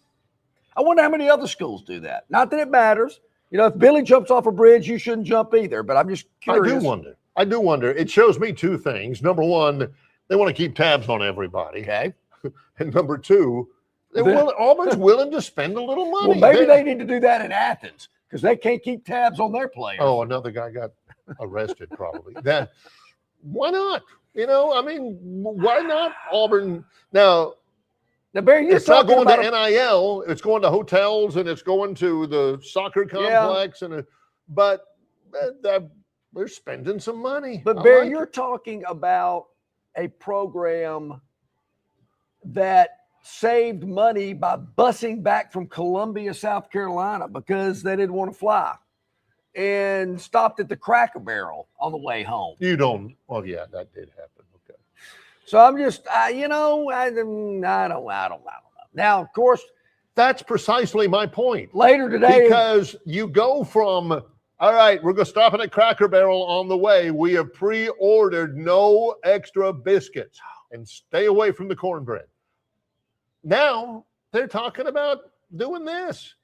I wonder how many other schools do that. Not that it matters. If Billy jumps off a bridge, you shouldn't jump either. But I'm just curious. I do wonder. It shows me two things. Number one, they want to keep tabs on everybody. Okay. And number two, Auburn's willing to spend a little money. Well, maybe they need to do that in Athens because they can't keep tabs on their players. Oh, another guy got arrested probably. Why not? Why not Auburn? Now, Barry, it's not going to NIL. It's going to hotels and it's going to the soccer complex. But they're spending some money. But Barry, you're talking about a program that saved money by busing back from Columbia, South Carolina because they didn't want to fly and stopped at the Cracker Barrel on the way home. You don't. Well, yeah, that did happen. Okay. So I'm just, I don't know. Now, of course, that's precisely my point. Later today, because you go from, all right, we're going to stop at Cracker Barrel on the way. We have pre-ordered no extra biscuits and stay away from the cornbread. Now they're talking about doing this.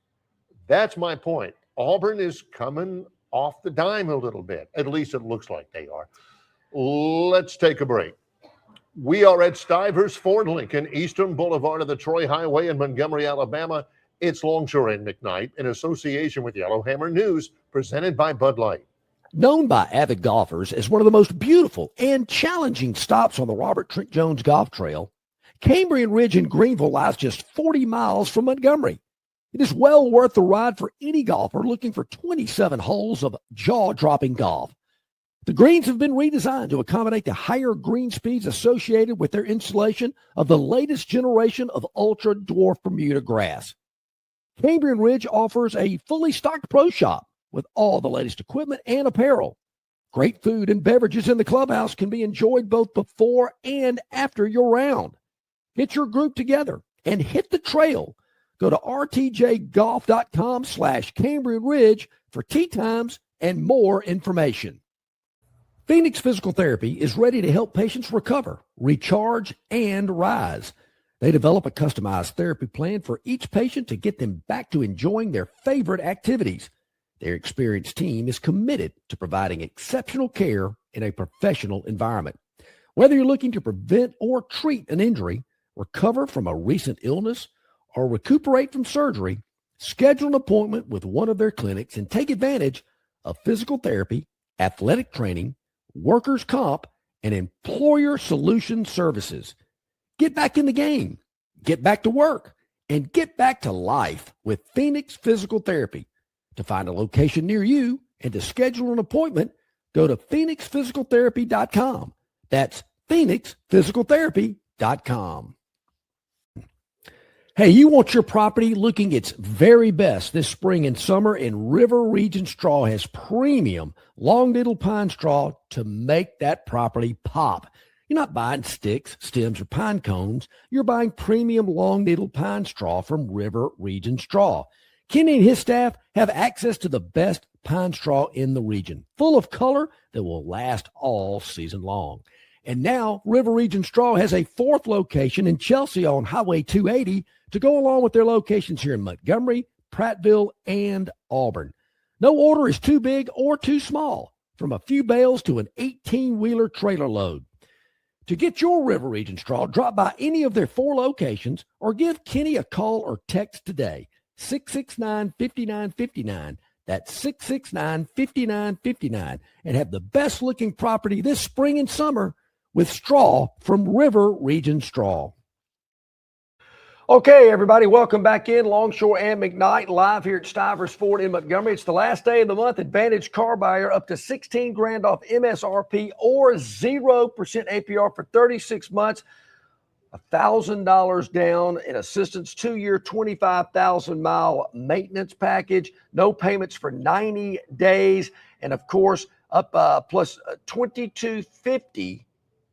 That's my point. Auburn is coming off the dime a little bit. At least it looks like they are. Let's take a break. We are at Stivers Ford Lincoln, Eastern Boulevard of the Troy Highway in Montgomery, Alabama. It's Longshore and McKnight in association with Yellowhammer News, presented by Bud Light. Known by avid golfers as one of the most beautiful and challenging stops on the Robert Trent Jones Golf Trail, Cambrian Ridge in Greenville lies just 40 miles from Montgomery. It is well worth the ride for any golfer looking for 27 holes of jaw-dropping golf. The greens have been redesigned to accommodate the higher green speeds associated with their installation of the latest generation of ultra-dwarf Bermuda grass. Cambrian Ridge offers a fully stocked pro shop with all the latest equipment and apparel. Great food and beverages in the clubhouse can be enjoyed both before and after your round. Get your group together and hit the trail. Go to rtjgolf.com/Cambrian Ridge for tee times and more information. Phoenix Physical Therapy is ready to help patients recover, recharge, and rise. They develop a customized therapy plan for each patient to get them back to enjoying their favorite activities. Their experienced team is committed to providing exceptional care in a professional environment. Whether you're looking to prevent or treat an injury, recover from a recent illness, or recuperate from surgery, schedule an appointment with one of their clinics and take advantage of physical therapy, athletic training, workers' comp, and employer solution services. Get back in the game, get back to work, and get back to life with Phoenix Physical Therapy. To find a location near you and to schedule an appointment, go to phoenixphysicaltherapy.com. That's phoenixphysicaltherapy.com. Hey, you want your property looking its very best this spring and summer, and River Region Straw has premium long needle pine straw to make that property pop. You're not buying sticks, stems, or pine cones. You're buying premium long needle pine straw from River Region Straw. Kenny and his staff have access to the best pine straw in the region, full of color that will last all season long. And now River Region Straw has a fourth location in Chelsea on Highway 280 to go along with their locations here in Montgomery, Prattville, and Auburn. No order is too big or too small, from a few bales to an 18-wheeler trailer load. To get your River Region Straw, drop by any of their 4 locations or give Kenny a call or text today, 669-5959. That's 669-5959, and have the best-looking property this spring and summer with straw from River Region Straw. Okay, everybody, welcome back in. Longshore and McKnight live here at Stivers Ford in Montgomery. It's the last day of the month. Advantage Car Buyer up to $16,000 off MSRP or 0% APR for 36 months. $1,000 down in assistance, 2-year, 25,000-mile maintenance package, no payments for 90 days, and of course, up plus $2,250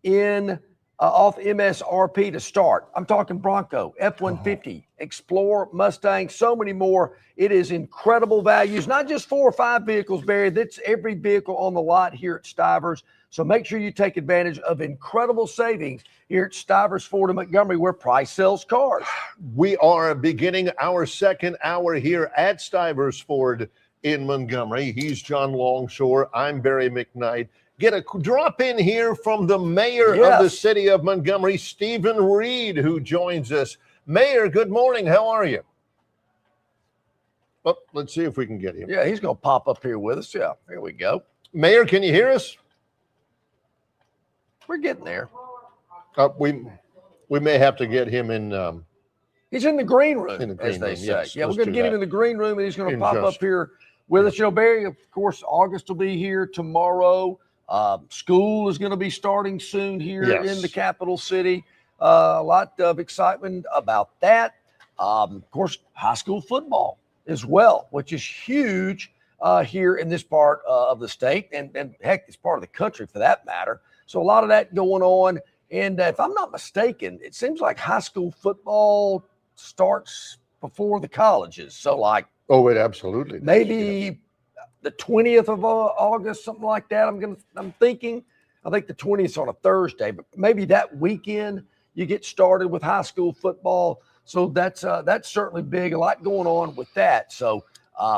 in off MSRP to start. I'm talking Bronco, F-150, Explorer, Mustang, so many more. It is incredible values, not just 4 or 5 vehicles, Barry. That's every vehicle on the lot here at Stivers. So make sure you take advantage of incredible savings here at Stivers Ford in Montgomery, where price sells cars. We are beginning our second hour here at Stivers Ford in Montgomery. He's John Longshore. I'm Barry McKnight. Get a drop in here from the mayor of the city of Montgomery, Stephen Reed, who joins us. Mayor, good morning. How are you? Oh, let's see if we can get him. Yeah, he's going to pop up here with us. Yeah, here we go. Mayor, can you hear us? We're getting there. We may have to get him in. He's in the green room, as they say. Yes, yeah, we're going to get him in the green room, and he's going to pop up here with us. You know, Barry, of course, August will be here tomorrow. School is going to be starting soon here in the capital city. A lot of excitement about that. Of course, high school football as well, which is huge here in this part of the state, and heck, it's part of the country for that matter. So a lot of that going on. And if I'm not mistaken, it seems like high school football starts before the colleges. So like, it absolutely does. Maybe the 20th of August, something like that. I'm thinking. I think the 20th is on a Thursday, but maybe that weekend you get started with high school football. So that's certainly big. A lot going on with that. So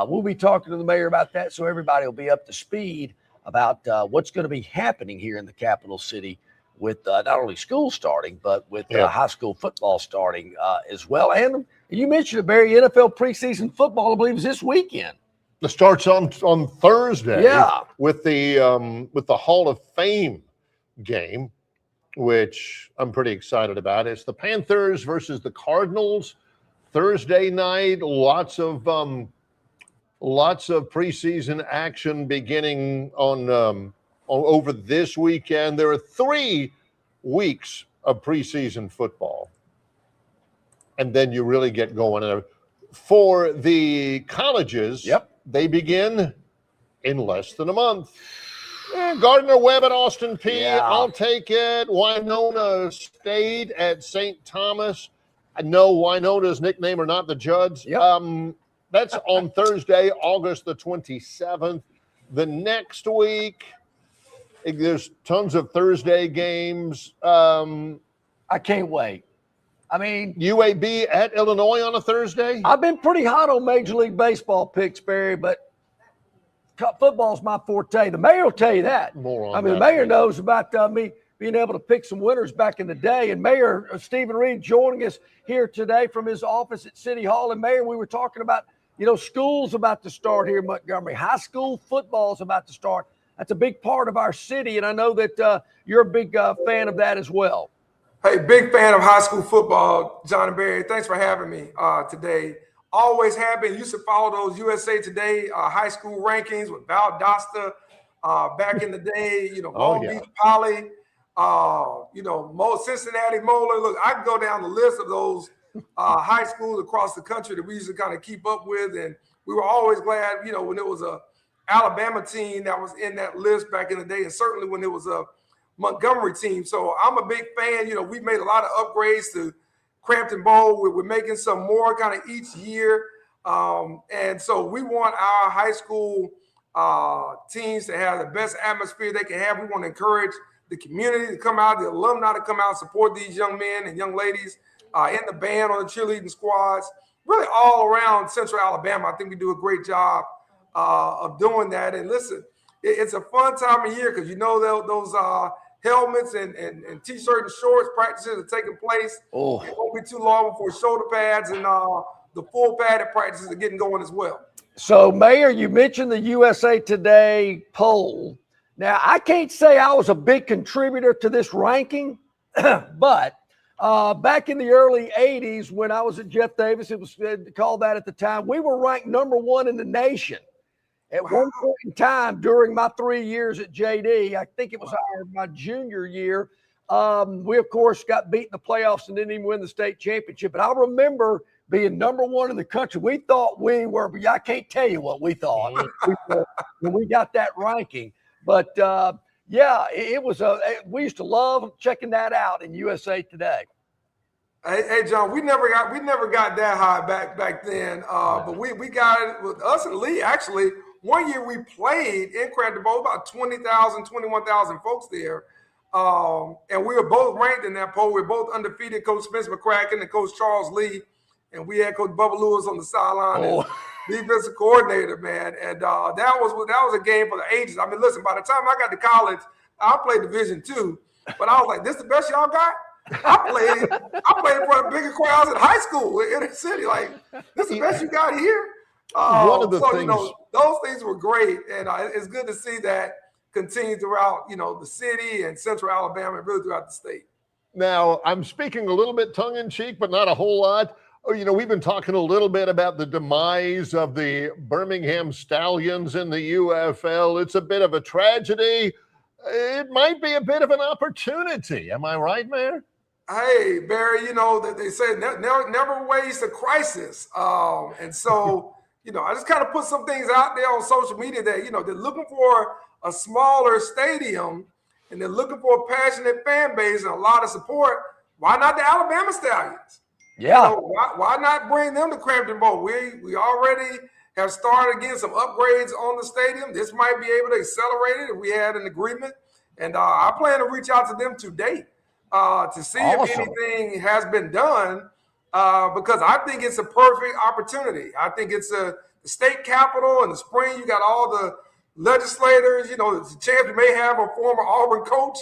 we'll be talking to the mayor about that, so everybody will be up to speed about what's going to be happening here in the capital city with not only school starting, but with high school football starting as well. And you mentioned it, Barry, NFL preseason football, I believe, is this weekend. It starts on Thursday with the Hall of Fame game, which I'm pretty excited about. It's the Panthers versus the Cardinals Thursday night. Lots of preseason action beginning on over this weekend. There are 3 weeks of preseason football, and then you really get going. For the colleges, they begin in less than a month. Gardner Webb at Austin P. I'll take it. Winona State at St. Thomas. I know Winona's nickname are not the Judds. That's on Thursday, August the 27th. The next week, there's tons of Thursday games. I can't wait. I mean, UAB at Illinois on a Thursday. I've been pretty hot on Major League Baseball picks, Barry, but football's my forte. The mayor will tell you that. More on the mayor knows about me being able to pick some winners back in the day. And Mayor Stephen Reed joining us here today from his office at City Hall. And Mayor, we were talking about, school's about to start here in Montgomery. High school football's about to start. That's a big part of our city, and I know that you're a big fan of that as well. Hey, big fan of high school football, John and Barry. Thanks for having me today. Always have been. Used to follow those USA Today high school rankings with Val Dosta back in the day. Long Beach Poly, Cincinnati Moeller. Look, I can go down the list of those high schools across the country that we used to kind of keep up with, and we were always glad, when it was a Alabama team that was in that list back in the day, and certainly when it was a Montgomery team. So I'm a big fan. We've made a lot of upgrades to Crampton Bowl. We're making some more kind of each year. And so we want our high school teams to have the best atmosphere they can have. We want to encourage the community to come out, the alumni to come out and support these young men and young ladies in the band, on the cheerleading squads, really all around Central Alabama. I think we do a great job of doing that. And listen, it's a fun time of year because those helmets and T-shirt and shorts practices are taking place. It won't be too long before shoulder pads and the full padded practices are getting going as well. So, Mayor, you mentioned the USA Today poll. Now, I can't say I was a big contributor to this ranking, but Back in the early 80s, when I was at Jeff Davis, it was called that at the time, we were ranked #1 in the nation. At one point in time during my 3 years at JD, I think it was my junior year, we, of course, got beat in the playoffs and didn't even win the state championship. But I remember being #1 in the country. We thought we were, but I can't tell you what we thought when we got that ranking. But, yeah, it was we used to love checking that out in USA Today. Hey, John, we never got that high back then. But we got it with us and Lee. Actually, one year we played in Crampton Bowl, about 20,000, 21,000 folks there. And we were both ranked in that poll. We were both undefeated. Coach Spence McCracken and Coach Charles Lee. And we had Coach Bubba Lewis on the sideline as defensive coordinator, man. And that was a game for the ages. I mean, listen, by the time I got to college, I played Division II. But I was like, this the best y'all got? I played in front of bigger crowds in high school in the city. Like, this is the best you got here? One of the things, you know, those things were great. And it's good to see that continue throughout, you know, the city and central Alabama and really throughout the state. Now, I'm speaking a little bit tongue-in-cheek, but not a whole lot. You know, we've been talking a little bit about the demise of the Birmingham Stallions in the UFL. It's a bit of a tragedy. It might be a bit of an opportunity. Am I right, Mayor? Hey, Barry, you know, that they say never waste a crisis. And so, you know, I just kind of put some things out there on social media that, you know, they're looking for a smaller stadium and they're looking for a passionate fan base and a lot of support. Why not the Alabama Stallions? Yeah. You know, why not bring them to Crampton Bowl? We already have started getting some upgrades on the stadium. This might be able to accelerate it if we had an agreement. And I plan to reach out to them today to see if anything has been done because I think it's a perfect opportunity. I think it's the state capitol in the spring. You got all the legislators, you know, the chance you may have a former Auburn coach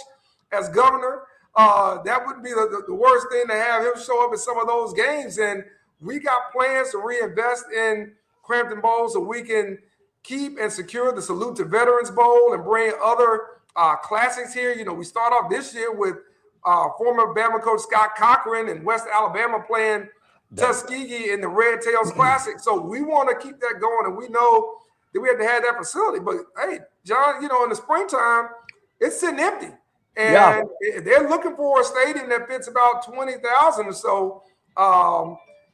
as governor. That wouldn't be the worst thing to have him show up at some of those games. And we got plans to reinvest in Crampton Bowl so we can keep and secure the Salute to Veterans Bowl and bring other classics here. You know, we start off this year with former Bama coach Scott Cochran and West Alabama playing Tuskegee in the Red Tails Classic. So we want to keep that going, and we know that we have to have that facility. But, hey, John, you know, in the springtime, it's sitting empty. And they're looking for a stadium that fits about 20,000 or so.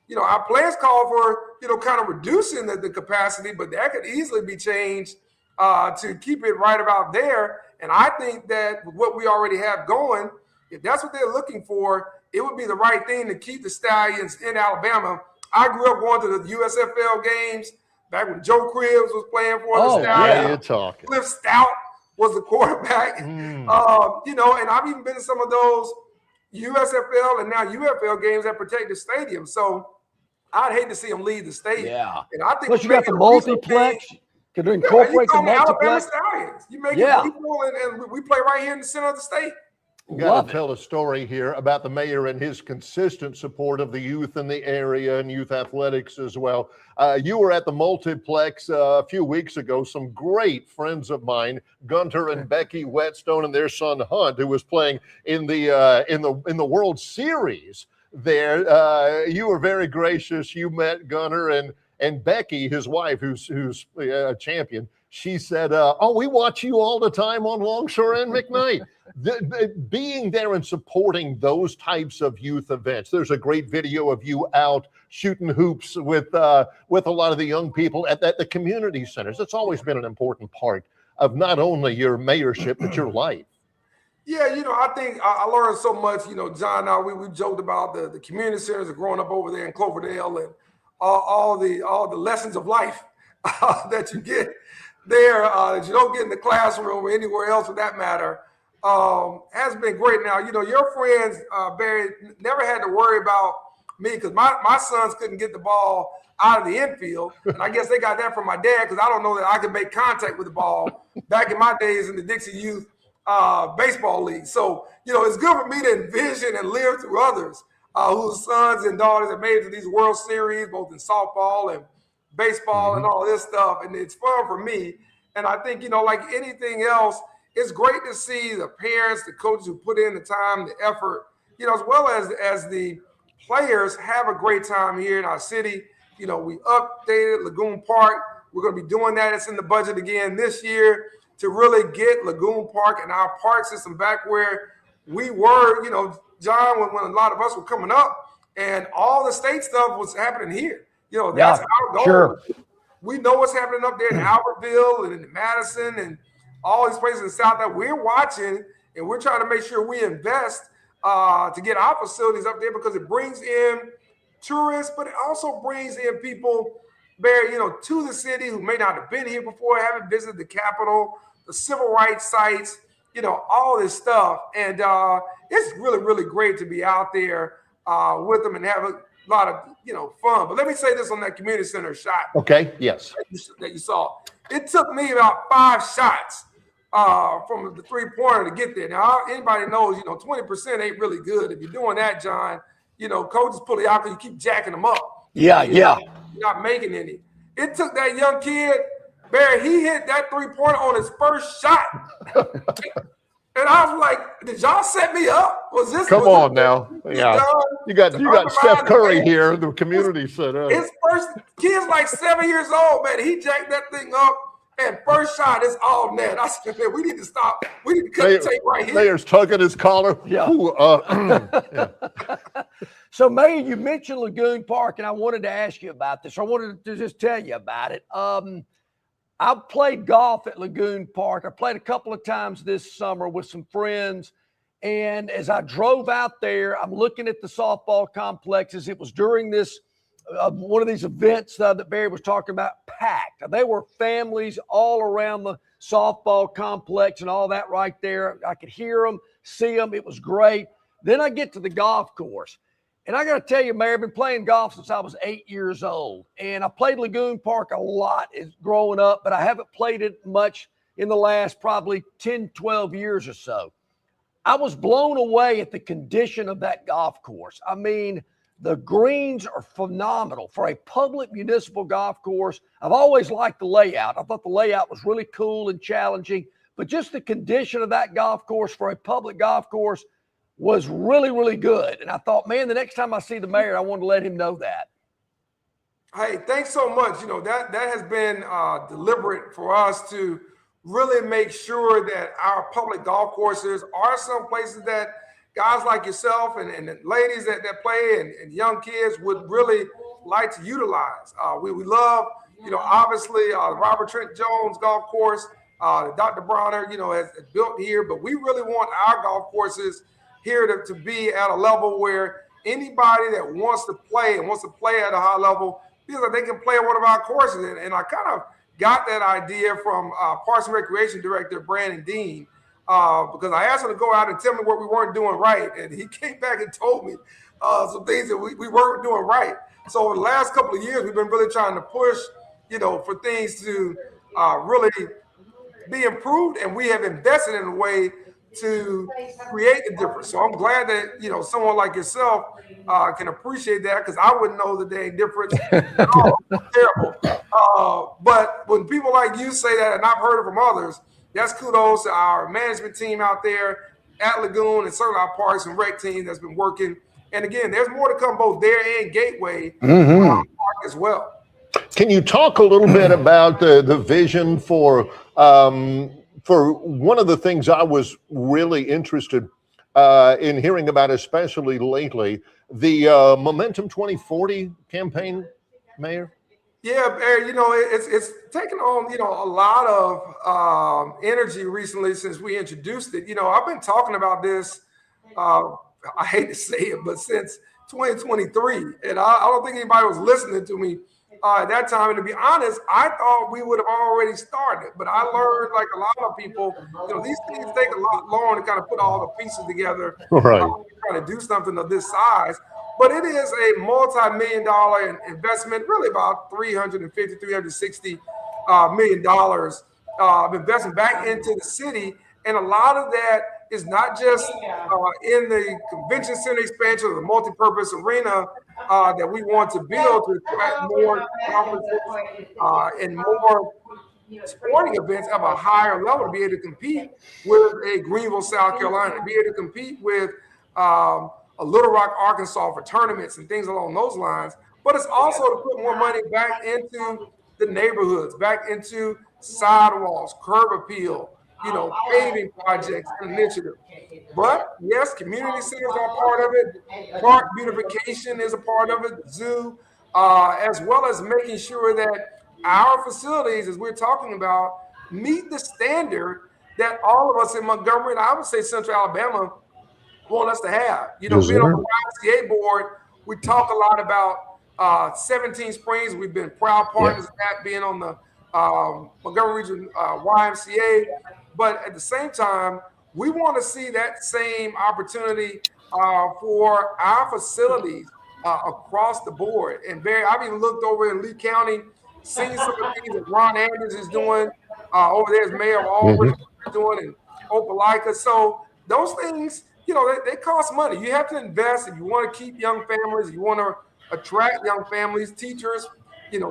You know, our plans call for, you know, kind of reducing the capacity, but that could easily be changed to keep it right about there. And I think that what we already have going, if that's what they're looking for, it would be the right thing to keep the Stallions in Alabama. I grew up going to the USFL games back when Joe Cribbs was playing for the Stallions. Yeah, you're talking. Cliff Stout was the quarterback. You know, and I've even been to some of those USFL and now UFL games at protected stadiums. So I'd hate to see them leave the state. Yeah. And I think plus you got the multiplex. Could incorporate the multiplex. Stallions. You make it people, and we play right here in the center of the state. Got to tell a story here about the mayor and his consistent support of the youth in the area and youth athletics as well. You were at the multiplex a few weeks ago. Some great friends of mine, Gunter and Becky Whetstone, and their son Hunt, who was playing in the World Series there. You were very gracious. You met Gunter and Becky, his wife, who's a champion. She said, "Oh, we watch you all the time on Longshore and McKnight." Being there and supporting those types of youth events. There's a great video of you out shooting hoops with a lot of the young people at the community centers. It's always been an important part of not only your mayorship but your life. Yeah, you know, I think I learned so much. You know, John and I, we joked about the community centers of growing up over there in Cloverdale and all the lessons of life that you get there that you don't get in the classroom or anywhere else for that matter. Has been great. Now, you know, your friends, Barry, never had to worry about me because my sons couldn't get the ball out of the infield. And I guess they got that from my dad because I don't know that I could make contact with the ball back in my days in the Dixie Youth Baseball League. So, you know, it's good for me to envision and live through others whose sons and daughters have made it to these World Series, both in softball and baseball and all this stuff. And it's fun for me. And I think, you know, like anything else, it's great to see the parents, the coaches who put in the time, the effort, as well as the players have a great time here in our city. We updated Lagoon Park. We're going to be doing that. It's in the budget again this year to really get Lagoon Park and our park system back where we were, John, when a lot of us were coming up and all the state stuff was happening here. That's our goal. Sure. We know what's happening up there in Albertville and in Madison and all these places in the South that we're watching, and we're trying to make sure we invest to get our facilities up there because it brings in tourists, but it also brings in people, Barry, to the city who may not have been here before, haven't visited the Capitol, the civil rights sites, all this stuff. And it's really, really great to be out there with them and have a lot of, fun. But let me say this on that community center shot. Okay, yes. That you saw. It took me about 5 shots from the three-pointer to get there. Now, anybody knows, 20% ain't really good. If you're doing that, John, coaches pull it out because you keep jacking them up. Yeah. You're not making any. It took that young kid, Barry, he hit that three-pointer on his first shot. And I was like, did y'all set me up? Come on now. Yeah. You got Steph Curry here, the community center. His first kid's like 7 years old, man. He jacked that thing up. And first shot is all net. I said, man, we need to stop. We need to cut the tape right here. Mayor's tugging his collar. Yeah. So, Mayor, you mentioned Lagoon Park, and I wanted to ask you about this. I wanted to just tell you about it. I've played golf at Lagoon Park. I played a couple of times this summer with some friends. And as I drove out there, I'm looking at the softball complexes. It was during this one of these events that Barry was talking about, packed. They were families all around the softball complex and all that right there. I could hear them, see them. It was great. Then I get to the golf course. And I got to tell you, Mayor, I've been playing golf since I was 8 years old. And I played Lagoon Park a lot growing up, but I haven't played it much in the last probably 10, 12 years or so. I was blown away at the condition of that golf course. I mean, the greens are phenomenal for a public municipal golf course. I've always liked the layout. I thought the layout was really cool and challenging, but just the condition of that golf course for a public golf course was really, really good. And I thought, man, the next time I see the mayor, I want to let him know that. Hey, thanks so much. That has been deliberate for us to really make sure that our public golf courses are some places that guys like yourself and the ladies that play and young kids would really like to utilize. We love, obviously Robert Trent Jones golf course, Dr. Bronner, has built here, but we really want our golf courses here to be at a level where anybody that wants to play and wants to play at a high level feels like they can play at one of our courses. And I kind of got that idea from Parks and Recreation Director Brandon Dean, because I asked him to go out and tell me what we weren't doing right. And he came back and told me some things that we weren't doing right. So in the last couple of years, we've been really trying to push, for things to really be improved. And we have invested in a way to create the difference. So I'm glad that, someone like yourself can appreciate that, because I wouldn't know the dang difference at all. Terrible. But when people like you say that, and I've heard it from others, that's kudos to our management team out there at Lagoon and certainly our Parks and Rec team that's been working. And again, there's more to come both there and Gateway Park as well. Can you talk a little bit about the vision for one of the things I was really interested in hearing about, especially lately, the Momentum 2040 campaign, Mayor? Yeah, Barry, it's taken on, a lot of energy recently since we introduced it. I've been talking about this, I hate to say it, but since 2023. And I don't think anybody was listening to me at that time. And to be honest, I thought we would have already started. But I learned, like a lot of people, these things take a lot longer to kind of put all the pieces together. Right. Trying to do something of this size. But it is a multi-million-dollar investment, really about $350, $360 million of investment back into the city. And a lot of that is not just in the convention center expansion or the multi-purpose arena that we want to build to attract more conferences and more sporting events of a higher level to be able to compete with a Greenville, South Carolina, to be able to compete with Little Rock, Arkansas for tournaments and things along those lines. But it's also to put more money back into the neighborhoods, back into sidewalks, curb appeal, paving projects and initiatives. But yes, community centers are a part of it. Park beautification is a part of it. Zoo, as well as making sure that our facilities, as we're talking about, meet the standard that all of us in Montgomery, and I would say Central Alabama, want us to have. Being on the YMCA board, we talk a lot about 17 Springs. We've been proud partners of that, being on the Montgomery Region YMCA. But at the same time, we want to see that same opportunity for our facilities across the board. And Barry, I've even looked over in Lee County, seen some of the things that Ron Andrews is doing over there as mayor of Auburn, doing in Opelika. So those things, they cost money. You have to invest if you want to keep young families, if you want to attract young families, teachers,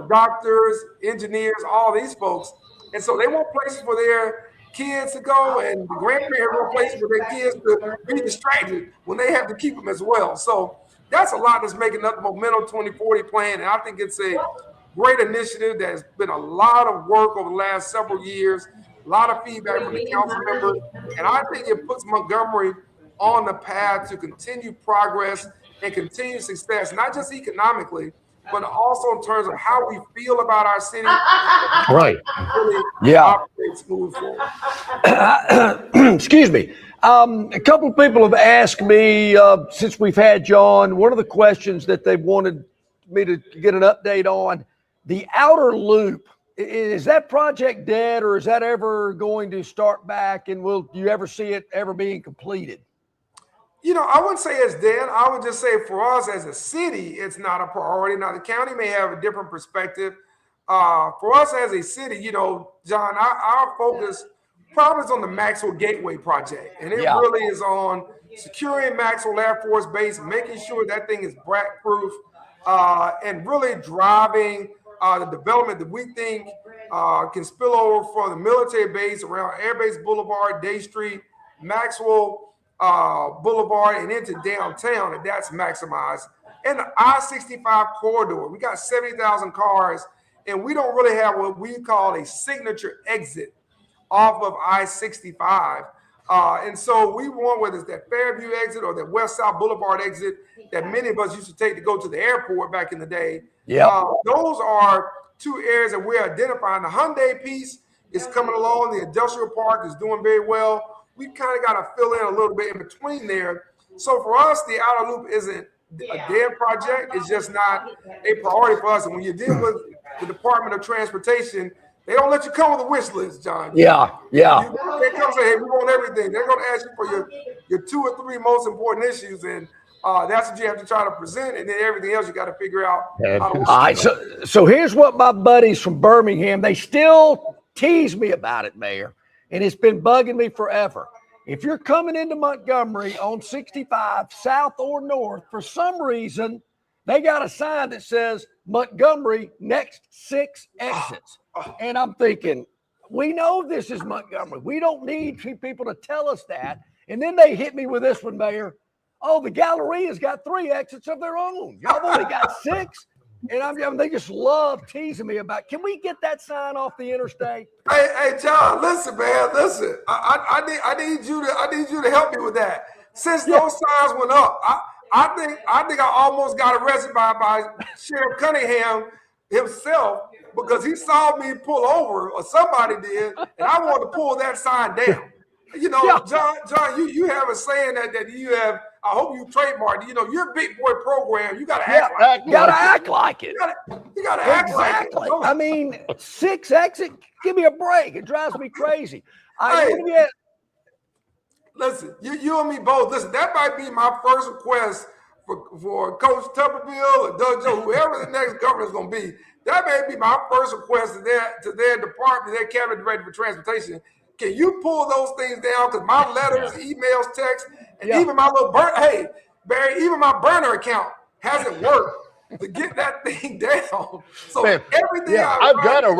doctors, engineers, all these folks. And so they want places for their kids to go, and the grandparents want places for their kids to be distracted when they have to keep them as well. So that's a lot that's making up the Momentum 2040 plan. And I think it's a great initiative that has been a lot of work over the last several years, a lot of feedback from the council members. And I think it puts Montgomery on the path to continue progress and continue success, not just economically, but also in terms of how we feel about our city. Right. Smooth forward. Excuse me. A couple of people have asked me since we've had John, one of the questions that they wanted me to get an update on, the outer loop. Is that project dead, or is that ever going to start back, and will you ever see it ever being completed? I wouldn't say it's dead. I would just say for us as a city, it's not a priority. Now, the county may have a different perspective. For us as a city, John, our focus probably is on the Maxwell Gateway project. And it really is on securing Maxwell Air Force Base, making sure that thing is BRAC-proof, and really driving the development that we think can spill over from the military base around Air Base Boulevard, Day Street, Maxwell Boulevard, and into downtown, and that's maximized. And the I-65 corridor, we got 70,000 cars, and we don't really have what we call a signature exit off of I-65. And so we want, whether it's that Fairview exit or that West South Boulevard exit that many of us used to take to go to the airport back in the day. Those are two areas that we're identifying. The Hyundai piece is coming along. The industrial park is doing very well. We kind of got to fill in a little bit in between there. So for us, the outer loop isn't a dead project. It's just not a priority for us. And when you deal with the Department of Transportation, they don't let you come with a wish list, John. They come say, hey, we want everything. They're going to ask you for your 2 or 3 most important issues, and that's what you have to try to present, and then everything else you got to figure out. All right, so here's what my buddies from Birmingham, they still tease me about it, Mayor, and it's been bugging me forever. If you're coming into Montgomery on 65, south or north, for some reason, they got a sign that says Montgomery, next 6 exits. And I'm thinking, we know this is Montgomery. We don't need people to tell us that. And then they hit me with this one, Mayor. Oh, the Galleria's got 3 exits of their own. Y'all only got 6. And they just love teasing me about, can we get that sign off the interstate? Hey, John, listen, man, listen. I need you to help me with that. Since those signs went up, I think I almost got arrested by Sheriff Cunningham himself because he saw me pull over, or somebody did, and I wanted to pull that sign down. John, you have a saying that you have. I hope you trademarked. You're a big boy program. You got to act like it. You got to act like it. You got to act like it. I mean, 6 exit. Give me a break. It drives me crazy. Listen, you and me both. Listen, that might be my first request for Coach Tupperville or Doug Joe, whoever the next governor is going to be. That may be my first request to their department, their cabinet director for transportation. Can you pull those things down? Because my letters, emails, texts, and even my little Barry, even my burner account hasn't worked to get that thing down. So Man, everything I've got a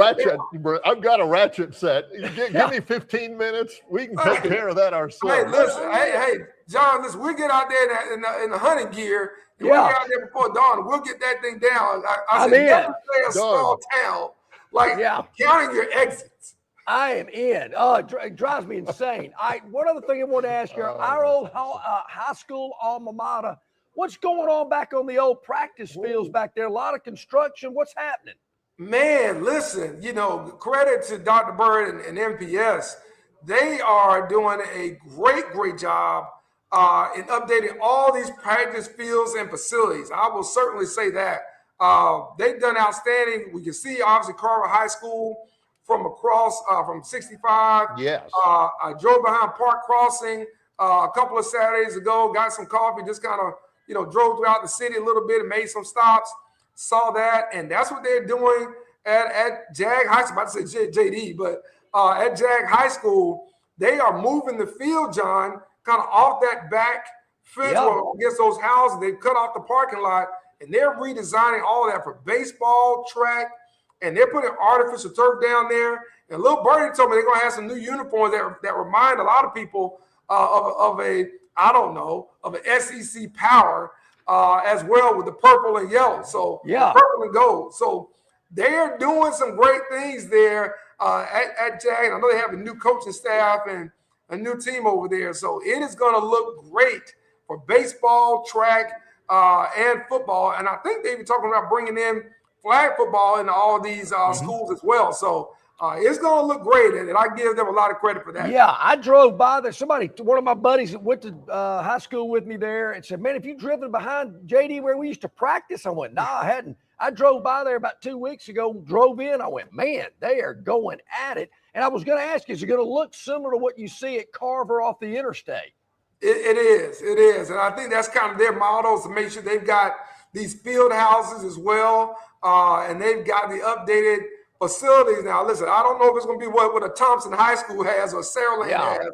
ratchet set. Give me 15 minutes. We can take care of that ourselves. Hey, listen, hey, John, listen, we'll get out there in the hunting gear. And we'll get out there before dawn. We'll get that thing down. I said, never say a small town, like counting your exits. I am in. It drives me insane. One other thing I want to ask you, our old high school alma mater, what's going on back on the old practice fields back there? A lot of construction. What's happening? Man, listen, credit to Dr. Bird and MPS. They are doing a great job in updating all these practice fields and facilities. I will certainly say that. They've done outstanding. We can see, obviously, Carver High School from across from 65. Yes. I drove behind Park Crossing a couple of Saturdays ago, got some coffee, just kind of, drove throughout the city a little bit and made some stops, saw that. And that's what they're doing at Jag High School. I'm about to say JD, but at Jag High School, they are moving the field, John, kind of off that back fence against those houses. They cut off the parking lot, and they're redesigning all that for baseball, track, and they're putting artificial turf down there. And Lil Birdie told me they're going to have some new uniforms that remind a lot of people of an SEC power as well, with the purple and yellow. So purple and gold. So they're doing some great things there at Jag. I know they have a new coaching staff and a new team over there. So it is going to look great for baseball, track, and football. And I think they've been talking about bringing in flag football into all these schools as well. So it's going to look great, and I give them a lot of credit for that. Yeah, I drove by there. One of my buddies that went to high school with me there, and said, man, have you driven behind JD where we used to practice? I went, no, I hadn't. I drove by there about 2 weeks ago, drove in. I went, man, they are going at it. And I was going to ask you, is it going to look similar to what you see at Carver off the interstate? It is. And I think that's kind of their motto, to make sure they've got these field houses as well. And they've got the updated facilities. Now, listen, I don't know if it's going to be what a Thompson High School has or Saraland has,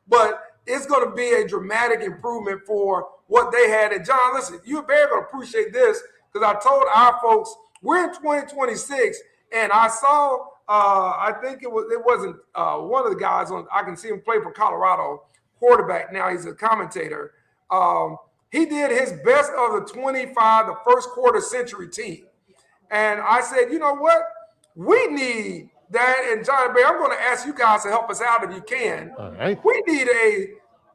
but it's going to be a dramatic improvement for what they had. And John, listen, you're very going to appreciate this, because I told our folks we're in 2026, and I saw I think it wasn't one of the guys on. I can see him play for Colorado, quarterback. Now he's a commentator. He did his best of the 25, the first quarter century team, and I said, you know what? We need that. And John Bay, I'm going to ask you guys to help us out if you can. All right. We need a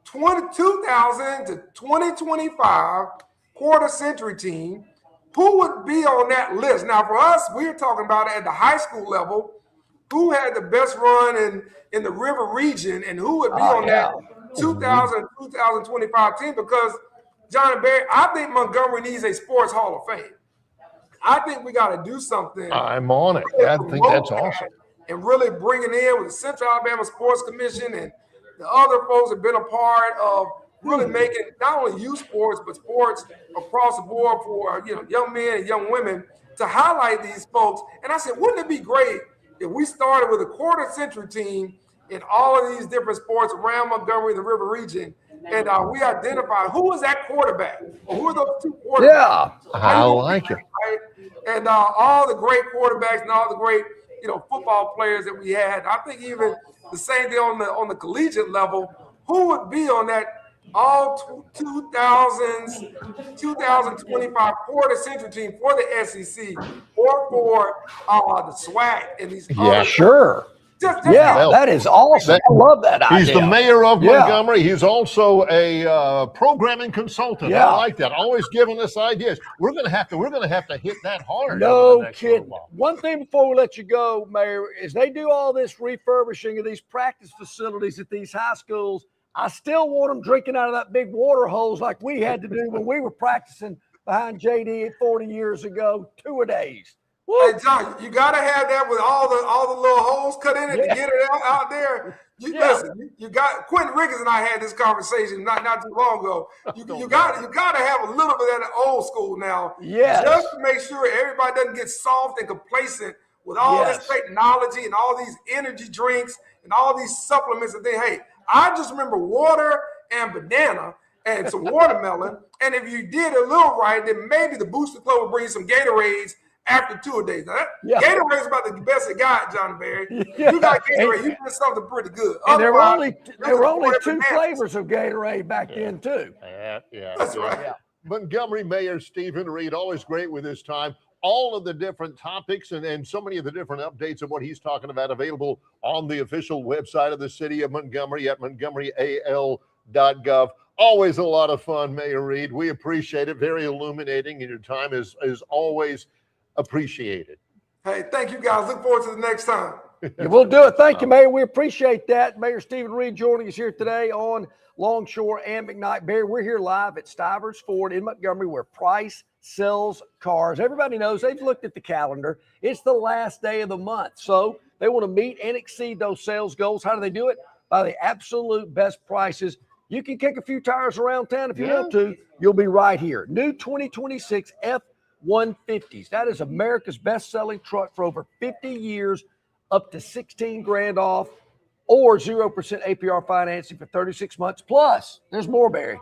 2000 to 2025 quarter century team. Who would be on that list? Now, for us, we're talking about it at the high school level. Who had the best run in the river region, and who would be on that 2025 team? Because, John Barry, I think Montgomery needs a sports hall of fame. I think we got to do something. I'm on it. I think that's awesome. And really bring it in with the Central Alabama Sports Commission and the other folks that have been a part of really making not only youth sports, but sports across the board for young men and young women, to highlight these folks. And I said, wouldn't it be great if we started with a quarter century team in all of these different sports around Montgomery, the river region, and we identify who is that quarterback, or who are those two quarterbacks? Yeah, I like it. Right? And all the great quarterbacks and all the great football players that we had. I think even the same thing on the collegiate level. Who would be on that all 2025 quarter century team for the SEC or for the SWAC and these? Yeah, sure. That is awesome. I love that idea. He's the mayor of Montgomery. He's also a programming consultant. I like that. Always giving us ideas. We're gonna have to hit that hard. No kidding. One thing before we let you go, Mayor, is they do all this refurbishing of these practice facilities at these high schools. I still want them drinking out of that big water hose like we had to do when we were practicing behind JD 40 years ago, 2-a-days. Hey, John, you got to have that with all the little holes cut in it to get it out there. Listen, you got Quentin Riggins and I had this conversation not too long ago. You got to have a little bit of that old school now, just to make sure everybody doesn't get soft and complacent with all this technology and all these energy drinks and all these supplements and things. Hey, I just remember water and banana, and some watermelon. And if you did a little right, then maybe the Booster Club will bring you some Gatorades after 2 days. Now, Gatorade's about the best it got, John Barry. Yeah. You got Gatorade, you did something pretty good. And there were only two bananas. flavors of Gatorade back then, too. That's right. Yeah. Montgomery Mayor Stephen Reed, always great with his time. All of the different topics and so many of the different updates of what he's talking about available on the official website of the city of Montgomery at montgomeryal.gov. Always a lot of fun, Mayor Reed. We appreciate it. Very illuminating, and your time is always appreciated. Hey, thank you, guys. Look forward to the next time. Yeah, we'll do it. Thank you, Mayor. We appreciate that. Mayor Stephen Reed joining us here today on Longshore and McKnight. Barry, we're here live at Stivers Ford in Montgomery where Price sells cars. Everybody knows, they've looked at the calendar. It's the last day of the month. So they want to meet and exceed those sales goals. How do they do it? By the absolute best prices. You can kick a few tires around town if you want to. You'll be right here. New 2026 F-150s. That is America's best-selling truck for over 50 years, up to $16,000 off, or 0% APR financing for 36 months. Plus, there's more, Barry.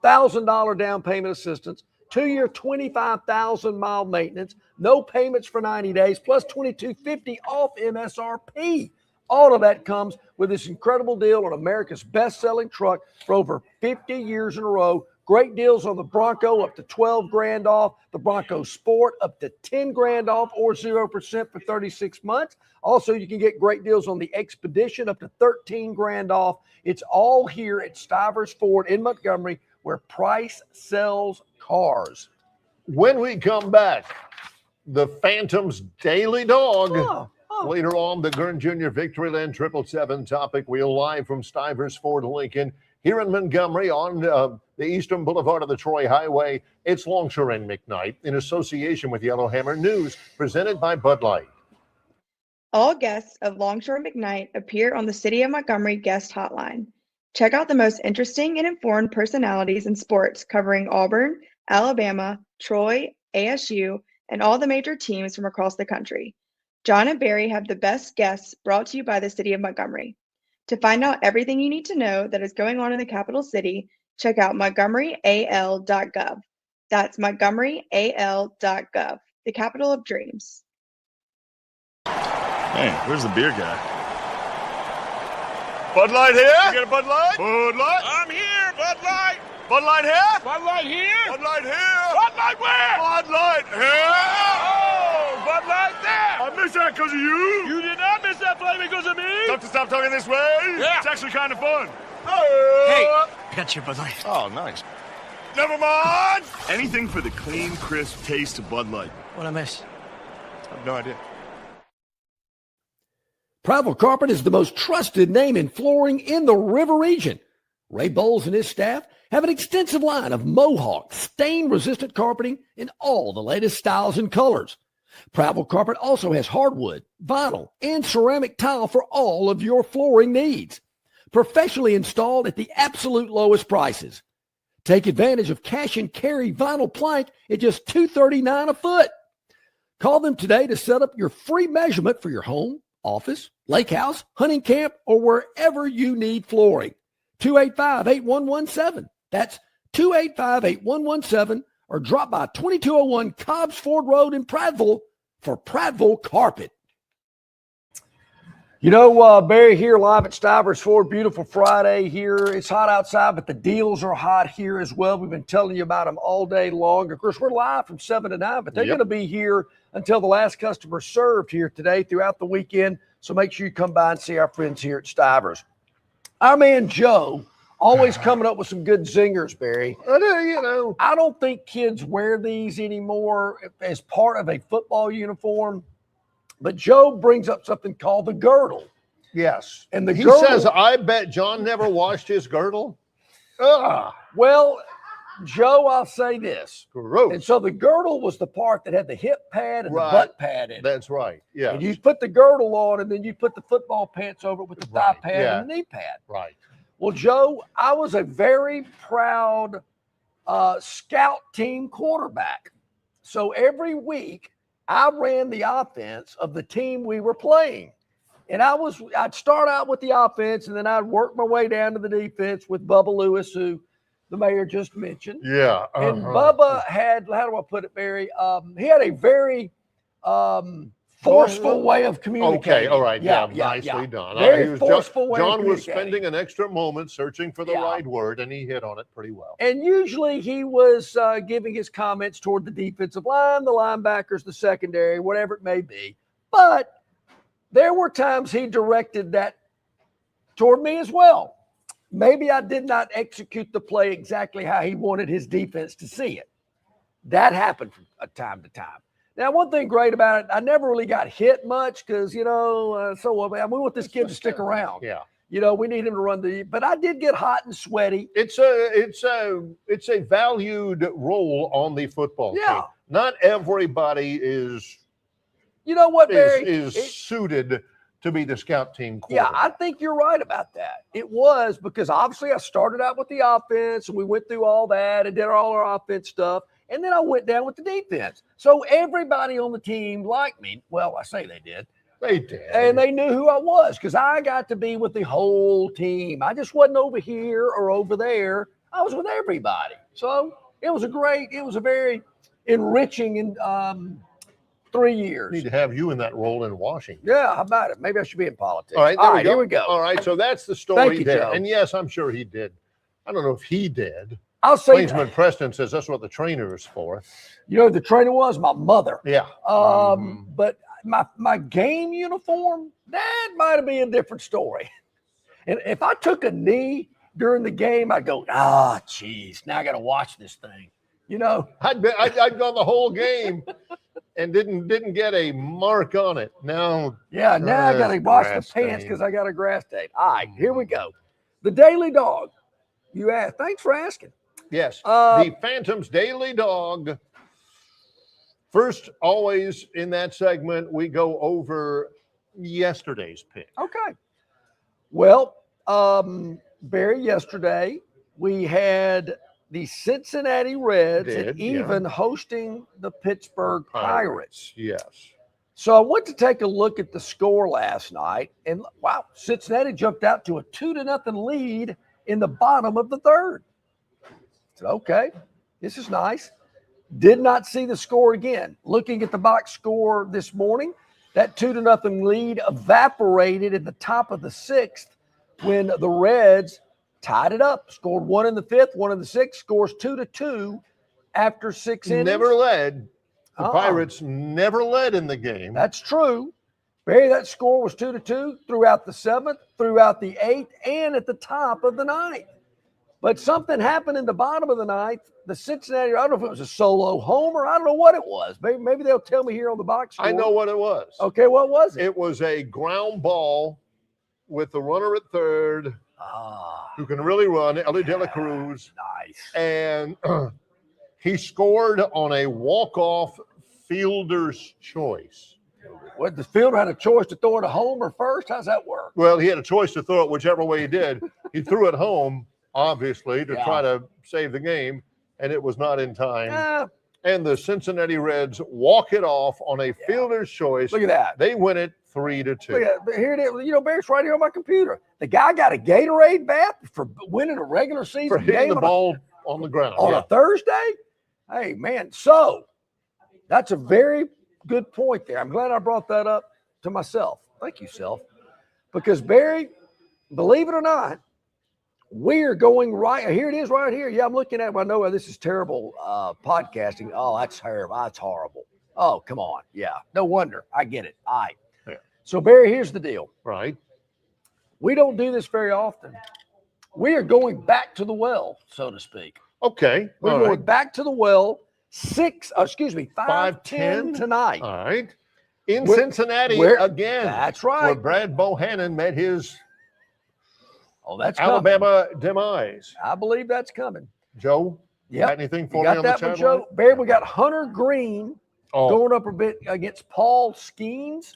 $1,000 down payment assistance, 2-year 25,000-mile maintenance, no payments for 90 days, plus $2,250 off MSRP. All of that comes with this incredible deal on America's best-selling truck for over 50 years in a row. Great deals on the Bronco, up to $12,000 off. The Bronco Sport, up to $10,000 off, or 0% for 36 months. Also, you can get great deals on the Expedition, up to $13,000 off. It's all here at Stivers Ford in Montgomery, where Price sells cars. When we come back, the Phantom's Daily Dog. Later on, the Gurn Jr. Victoryland 777 topic. We're live from Stivers Ford Lincoln here in Montgomery on the Eastern Boulevard of the Troy Highway. It's Longshore and McKnight in association with Yellowhammer News, presented by Bud Light. All guests of Longshore McKnight appear on the City of Montgomery guest hotline. Check out the most interesting and informed personalities in sports covering Auburn, Alabama, Troy, ASU, and all the major teams from across the country. John and Barry have the best guests brought to you by the City of Montgomery. To find out everything you need to know that is going on in the capital city, check out montgomeryal.gov. That's montgomeryal.gov, the capital of dreams. Hey, where's the beer guy? Bud Light here? You get a Bud Light? Bud Light? I'm here, Bud Light. Bud Light here? Bud Light here? Bud Light here? Bud Light where? Bud Light here? Oh, Bud Light there. I missed that because of you. You did not miss that play because of me. Have to stop talking this way? Yeah. It's actually kind of fun. Hey, I got your Bud Light. Oh, nice. Never mind. Anything for the clean, crisp taste of Bud Light. What'd I miss? I have no idea. Prattville Carpet is the most trusted name in flooring in the River region. Ray Bowles and his staff have an extensive line of Mohawk, stain-resistant carpeting in all the latest styles and colors. Prattville Carpet also has hardwood, vinyl, and ceramic tile for all of your flooring needs. Professionally installed at the absolute lowest prices. Take advantage of cash and carry vinyl plank at just $239 a foot. Call them today to set up your free measurement for your home, office, lake house, hunting camp, or wherever you need flooring. 285-8117. That's 285-8117, or drop by 2201 Cobbs Ford Road in Prattville for Prattville Carpet. You know, Barry, here live at Stivers Ford. Beautiful Friday here. It's hot outside, but the deals are hot here as well. We've been telling you about them all day long. Of course, we're live from 7 to 9, but they're going to be here until the last customer served here today throughout the weekend. So make sure you come by and see our friends here at Stivers. Our man Joe always coming up with some good zingers, Barry. I don't think kids wear these anymore as part of a football uniform. But Joe brings up something called the girdle. Yes. And he says, I bet John never washed his girdle. Well, Joe, I'll say this. Gross. And so the girdle was the part that had the hip pad and the butt pad in it. That's right. Yeah. And you put the girdle on, and then you put the football pants over it with the thigh pad and the knee pad. Right. Well, Joe, I was a very proud scout team quarterback. So every week, I ran the offense of the team we were playing. And I'd start out with the offense, and then I'd work my way down to the defense with Bubba Lewis, who the mayor just mentioned. Yeah. And Bubba had, how do I put it, Barry? He had a very forceful way of communicating. Okay, all right. Yeah, nicely yeah. done. Very forceful way of John was communicating. spending an extra moment searching for the right word, and he hit on it pretty well. And usually he was giving his comments toward the defensive line, the linebackers, the secondary, whatever it may be. But there were times he directed that toward me as well. Maybe I did not execute the play exactly how he wanted his defense to see it. That happened from time to time. Now, one thing great about it, I never really got hit much because, we want this kid to stick around. Yeah. We need him to run but I did get hot and sweaty. It's a valued role on the football team. Not everybody is. You know what, Barry? Is suited to be the scout team quarterback. Yeah, I think you're right about that. It was because obviously I started out with the offense and we went through all that and did all our offense stuff. And then I went down with the defense. So everybody on the team liked me. Well, I say they did. They did. And they knew who I was because I got to be with the whole team. I just wasn't over here or over there. I was with everybody. So it was a very enriching and 3 years. Need to have you in that role in Washington. Yeah, how about it? Maybe I should be in politics. All right, here we go. All right, so that's the story Thank you, there. Joe. And yes, I'm sure he did. I don't know if he did. I'll say Plainsman Preston says that's what the trainer is for. The trainer was my mother. Yeah. But my game uniform, that might have been a different story. And if I took a knee during the game, I'd go, geez, now I got to watch this thing. I'd gone the whole game and didn't get a mark on it. Now I got to wash the pants because I got a grass stain. All right, here we go. The Daily Dog. You asked. Thanks for asking. Yes. The Phantoms Daily Dog. First, always in that segment, we go over yesterday's pick. Okay. Well, Barry, yesterday we had the Cincinnati Reds hosting the Pittsburgh Pirates. Yes. So I went to take a look at the score last night, and wow, Cincinnati jumped out to a 2-0 lead in the bottom of the third. So, okay, this is nice. Did not see the score again. Looking at the box score this morning, that 2-0 lead evaporated at the top of the sixth when the Reds tied it up, scored 1 in the fifth, 1 in the sixth, scores 2-2 after 6 innings. Never led. The Pirates never led in the game. That's true. Barry, that score was 2-2 throughout the seventh, throughout the eighth, and at the top of the ninth. But something happened in the bottom of the ninth. The Cincinnati, I don't know if it was a solo homer. I don't know what it was. Maybe they'll tell me here on the box score. I know what it was. Okay, what was it? It was a ground ball with the runner at third, who can really run, Ellie De La Cruz. Nice. And he scored on a walk-off fielder's choice. What, the fielder had a choice to throw it a homer first? How's that work? Well, he had a choice to throw it whichever way he did. He threw it home, obviously, to try to save the game, and it was not in time. And the Cincinnati Reds walk it off on a fielder's choice. Look at that. They win it 3-2. Look at that. Here it is. Barry's right here on my computer. The guy got a Gatorade bath for winning a regular season For hitting game the ball on the ground. on a Thursday? Hey, man. So that's a very good point there. I'm glad I brought that up to myself. Thank you, self. Because, Barry, believe it or not, we're going right. Here it is right here. Yeah, I'm looking at it. I know this is terrible podcasting. Oh, that's terrible. That's horrible. Oh, come on. Yeah. No wonder. I get it. All right. Yeah. So, Barry, here's the deal. Right. We don't do this very often. We are going back to the well, so to speak. Okay. We're going back to the well. 5-10 tonight. All right. In Cincinnati again. That's right. Where Brad Bohannon met his that's Alabama demise. I believe that's coming. Joe, got anything for me on the chat line? Joe? Barry, we got Hunter Green going up a bit against Paul Skeens.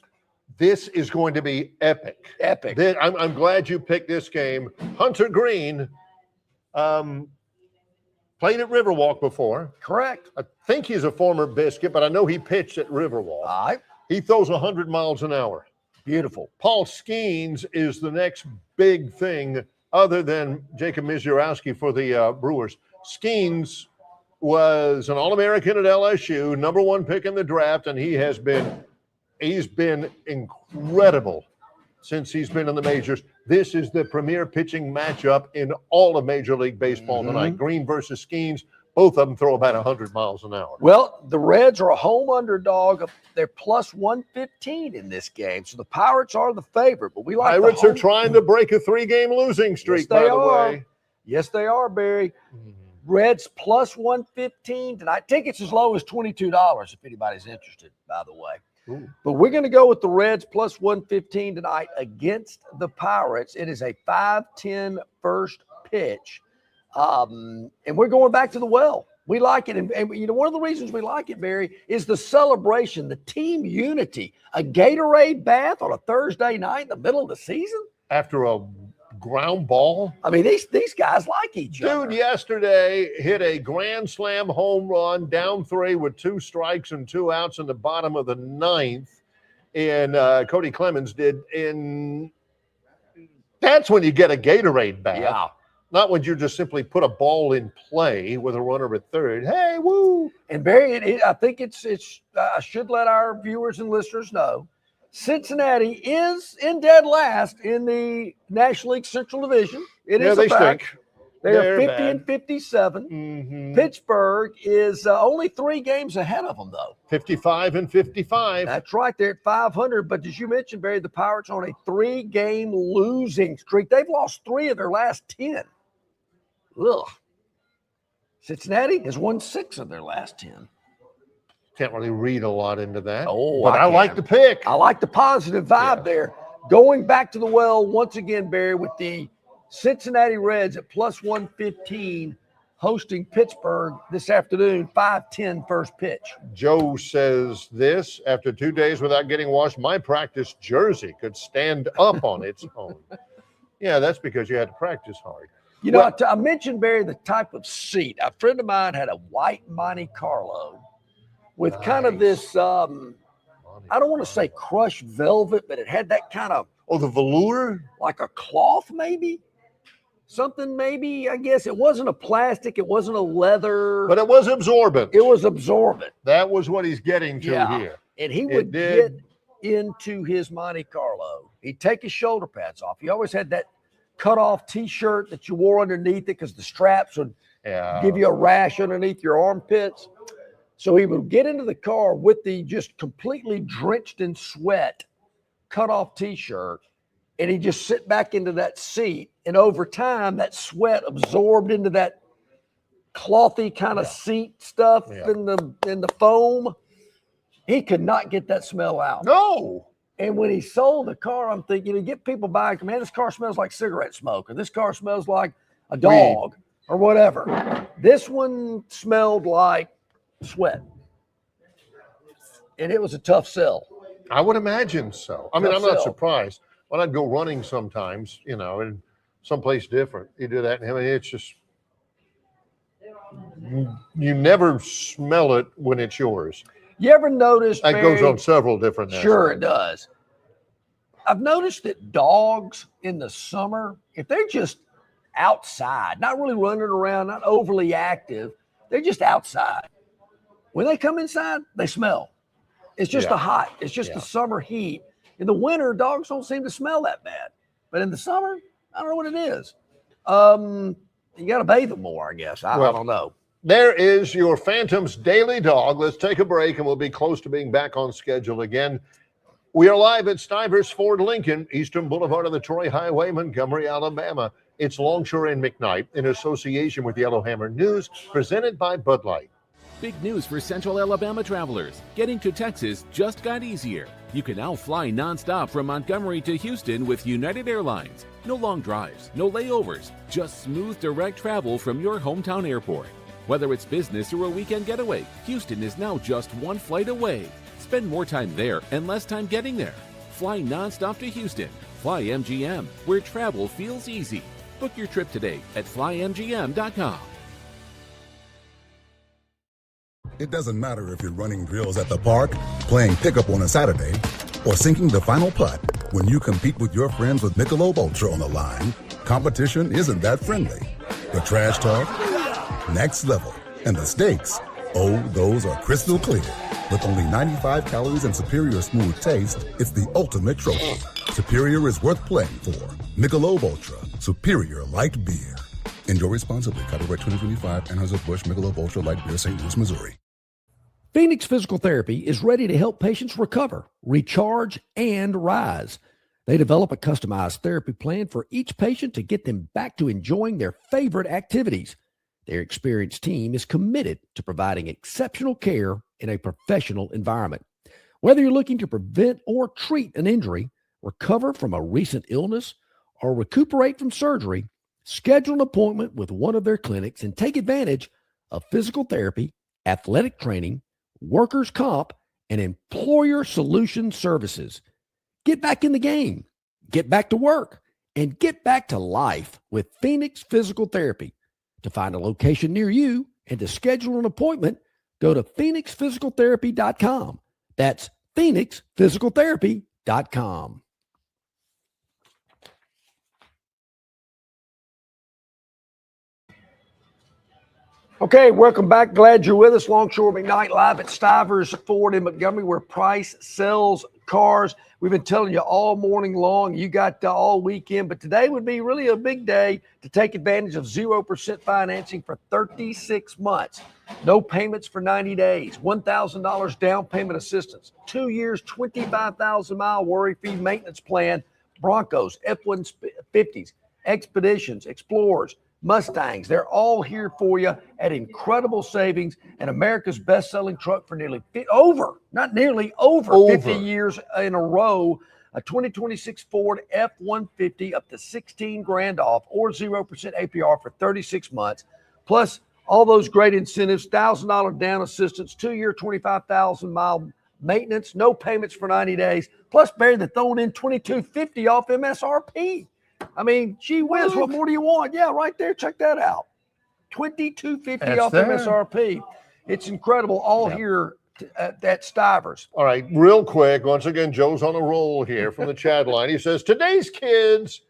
This is going to be epic. Epic. I'm glad you picked this game. Hunter Green played at Riverwalk before. Correct. I think he's a former Biscuit, but I know he pitched at Riverwalk. All right. He throws 100 miles an hour. Beautiful. Paul Skeens is the next big thing other than Jacob Misiorowski for the Brewers. Skeens was an All-American at LSU, number 1 pick in the draft, and he's been incredible since he's been in the majors. This is the premier pitching matchup in all of Major League Baseball tonight. Green versus Skeens. Both of them throw about 100 miles an hour. Well, the Reds are a home underdog. They're plus 115 in this game. So the Pirates are the favorite. But we like Pirates are trying to break a 3-game losing streak, by the way. Yes, they are, Barry. Reds plus 115 tonight. Tickets as low as $22 if anybody's interested, by the way. Ooh. But we're going to go with the Reds plus 115 tonight against the Pirates. It is a 5:10 first pitch. And we're going back to the well. We like it. And you know, one of the reasons we like it, Barry, is the celebration, the team unity. A Gatorade bath on a Thursday night in the middle of the season? After a ground ball? I mean, these guys like each other. Dude yesterday hit a grand slam home run, down 3 with 2 strikes and 2 outs in the bottom of the 9th. And Cody Clemens did. And that's when you get a Gatorade bath. Yeah. Not when you just simply put a ball in play with a runner at third. Hey, woo! And Barry, I think it's. I should let our viewers and listeners know, Cincinnati is in dead last in the National League Central Division. It is a fact. Stink. They are 50 bad. and 57. Pittsburgh is only 3 games ahead of them, though. 55 and 55. That's right. They're at 500. But as you mentioned, Barry, the Pirates are on a 3-game losing streak. They've lost 3 of their last 10. Ugh. Cincinnati has won 6 of their last 10. Can't really read a lot into that. Oh, but I like the pick. I like the positive vibe there. Going back to the well once again, Barry, with the Cincinnati Reds at plus 115 hosting Pittsburgh this afternoon, 5:10 first pitch. Joe says this: after 2 days without getting washed, my practice jersey could stand up on its own. Yeah, that's because you had to practice hard. You know, I mentioned, Barry, the type of seat. A friend of mine had a white Monte Carlo with kind of this, I don't want to say crushed velvet, but it had that kind of. Oh, the velour? Like a cloth, maybe? Something maybe, I guess. It wasn't a plastic. It wasn't a leather. But it was absorbent. It was absorbent. That was what he's getting to here. And he would get into his Monte Carlo. He'd take his shoulder pads off. He always had that cut-off T-shirt that you wore underneath it because the straps would give you a rash underneath your armpits. So he would get into the car with the just completely drenched in sweat cut-off T-shirt, and he'd just sit back into that seat. And over time, that sweat absorbed into that clothy kind of seat stuff in the foam. He could not get that smell out. No. And when he sold the car, I'm thinking, you get people buying, man, this car smells like cigarette smoke, or this car smells like a dog, or whatever. This one smelled like sweat. And it was a tough sell. I would imagine so. I mean, Tough I'm not sell. surprised. When I'd go running sometimes, you know, in someplace different, you do that. I mean, it's just, you never smell it when it's yours. You ever notice, That Barry, goes on several different Sure, aspects. it does. I've noticed that dogs in the summer, if they're just outside, not really running around, not overly active, they're just outside. When they come inside, they smell. It's just the hot. It's just the summer heat. In the winter, dogs don't seem to smell that bad. But in the summer, I don't know what it is. You got to bathe them more, I guess. I don't know. There is your Phantoms Daily Dog. Let's take a break, and we'll be close to being back on schedule again. We are live at Stivers Ford Lincoln, Eastern Boulevard on the Troy Highway, Montgomery, Alabama. It's Longshore and McKnight in association with Yellowhammer News, presented by Bud Light. Big news for Central Alabama travelers. Getting to Texas just got easier. You can now fly nonstop from Montgomery to Houston with United Airlines. No long drives, no layovers, just smooth direct travel from your hometown airport. Whether it's business or a weekend getaway, Houston is now just one flight away. Spend more time there and less time getting there. Fly nonstop to Houston. Fly MGM, where travel feels easy. Book your trip today at flymgm.com. It doesn't matter if you're running drills at the park, playing pickup on a Saturday, or sinking the final putt. When you compete with your friends with Michelob Ultra on the line, competition isn't that friendly. The trash talk, next level. And the stakes, oh, those are crystal clear. With only 95 calories and superior smooth taste, it's the ultimate trophy. Superior is worth playing for. Michelob Ultra, superior light beer. Enjoy responsibly. Copyright 2025, Anheuser-Busch Michelob Ultra Light Beer, St. Louis, Missouri. Phoenix Physical Therapy is ready to help patients recover, recharge, and rise. They develop a customized therapy plan for each patient to get them back to enjoying their favorite activities. Their experienced team is committed to providing exceptional care in a professional environment. Whether you're looking to prevent or treat an injury, recover from a recent illness, or recuperate from surgery, schedule an appointment with one of their clinics and take advantage of physical therapy, athletic training, workers' comp, and employer solution services. Get back in the game, get back to work, and get back to life with Phoenix Physical Therapy. To find a location near you and to schedule an appointment, go to phoenixphysicaltherapy.com. That's phoenixphysicaltherapy.com. Okay, welcome back. Glad you're with us. Longshore McKnight live at Stivers Ford in Montgomery, where Price sells cars. We've been telling you all morning long. You got all weekend, but today would be really a big day to take advantage of 0% financing for 36 months. No payments for 90 days. $1,000 down payment assistance. 2 years, 25,000-mile worry-free maintenance plan. Broncos, F-150s, Expeditions, Explorers, Mustangs, they're all here for you at incredible savings, and America's best-selling truck for nearly over 50 years in a row. A 2026 Ford F-150 up to $16,000 off, or 0% APR for 36 months, plus all those great incentives, $1,000 down assistance, 2-year, 25,000-mile maintenance, no payments for 90 days, plus Barry, they're throwing in $2,250 off MSRP. I mean, gee whiz, what more do you want? Yeah, right there. Check that out. $2,250 off MSRP. It's incredible. All here at Stivers. All right, real quick. Once again, Joe's on a roll here from the chat line. He says, today's kids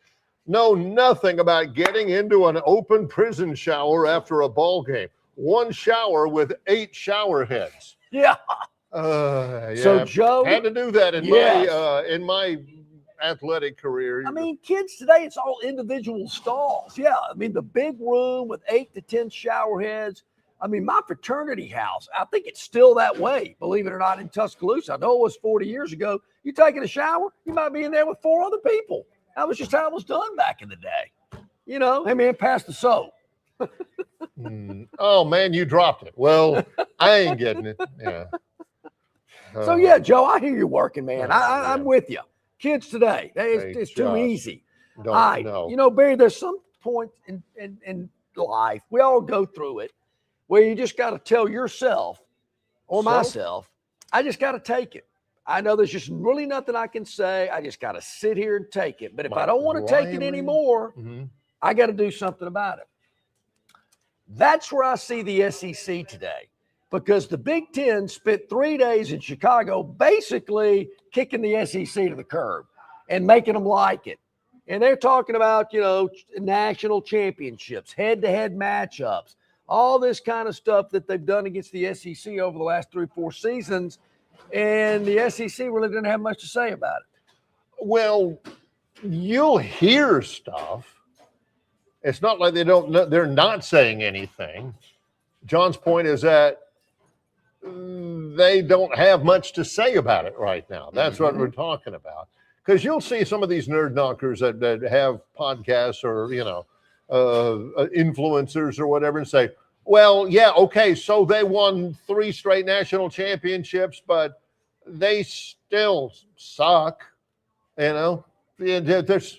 know nothing about getting into an open prison shower after a ball game. One shower with 8 shower heads. Yeah. So Joe had to do that in my athletic career. I mean, kids today, it's all individual stalls. Yeah, I mean, the big room with 8 to 10 shower heads. I mean, my fraternity house, I think it's still that way, believe it or not, in Tuscaloosa. I know it was 40 years ago. You taking a shower, you might be in there with 4 other people. That was just how it was done back in the day. You know, hey, man, pass the soap. Oh, man, you dropped it. Well, I ain't getting it. Yeah. So, yeah, Joe, I hear you working, man. I'm with you. Kids today, it's too easy. You know, Barry, there's some point in life, we all go through it, where you just got to tell yourself or myself, I just got to take it. I know there's just really nothing I can say. I just got to sit here and take it. But if I don't want to take it anymore, I got to do something about it. That's where I see the SEC today, because the Big Ten spent 3 days in Chicago basically kicking the SEC to the curb and making them like it. And they're talking about, you know, national championships, head-to-head matchups, all this kind of stuff that they've done against the SEC over the last 3-4 seasons. And the SEC really didn't have much to say about it. Well, you'll hear stuff. It's not like they're not saying anything. John's point is that they don't have much to say about it right now. That's what we're talking about. Because you'll see some of these nerd knockers that have podcasts or, you know, influencers or whatever and say, well, yeah, okay, so they won 3 straight national championships, but they still suck. You know, there's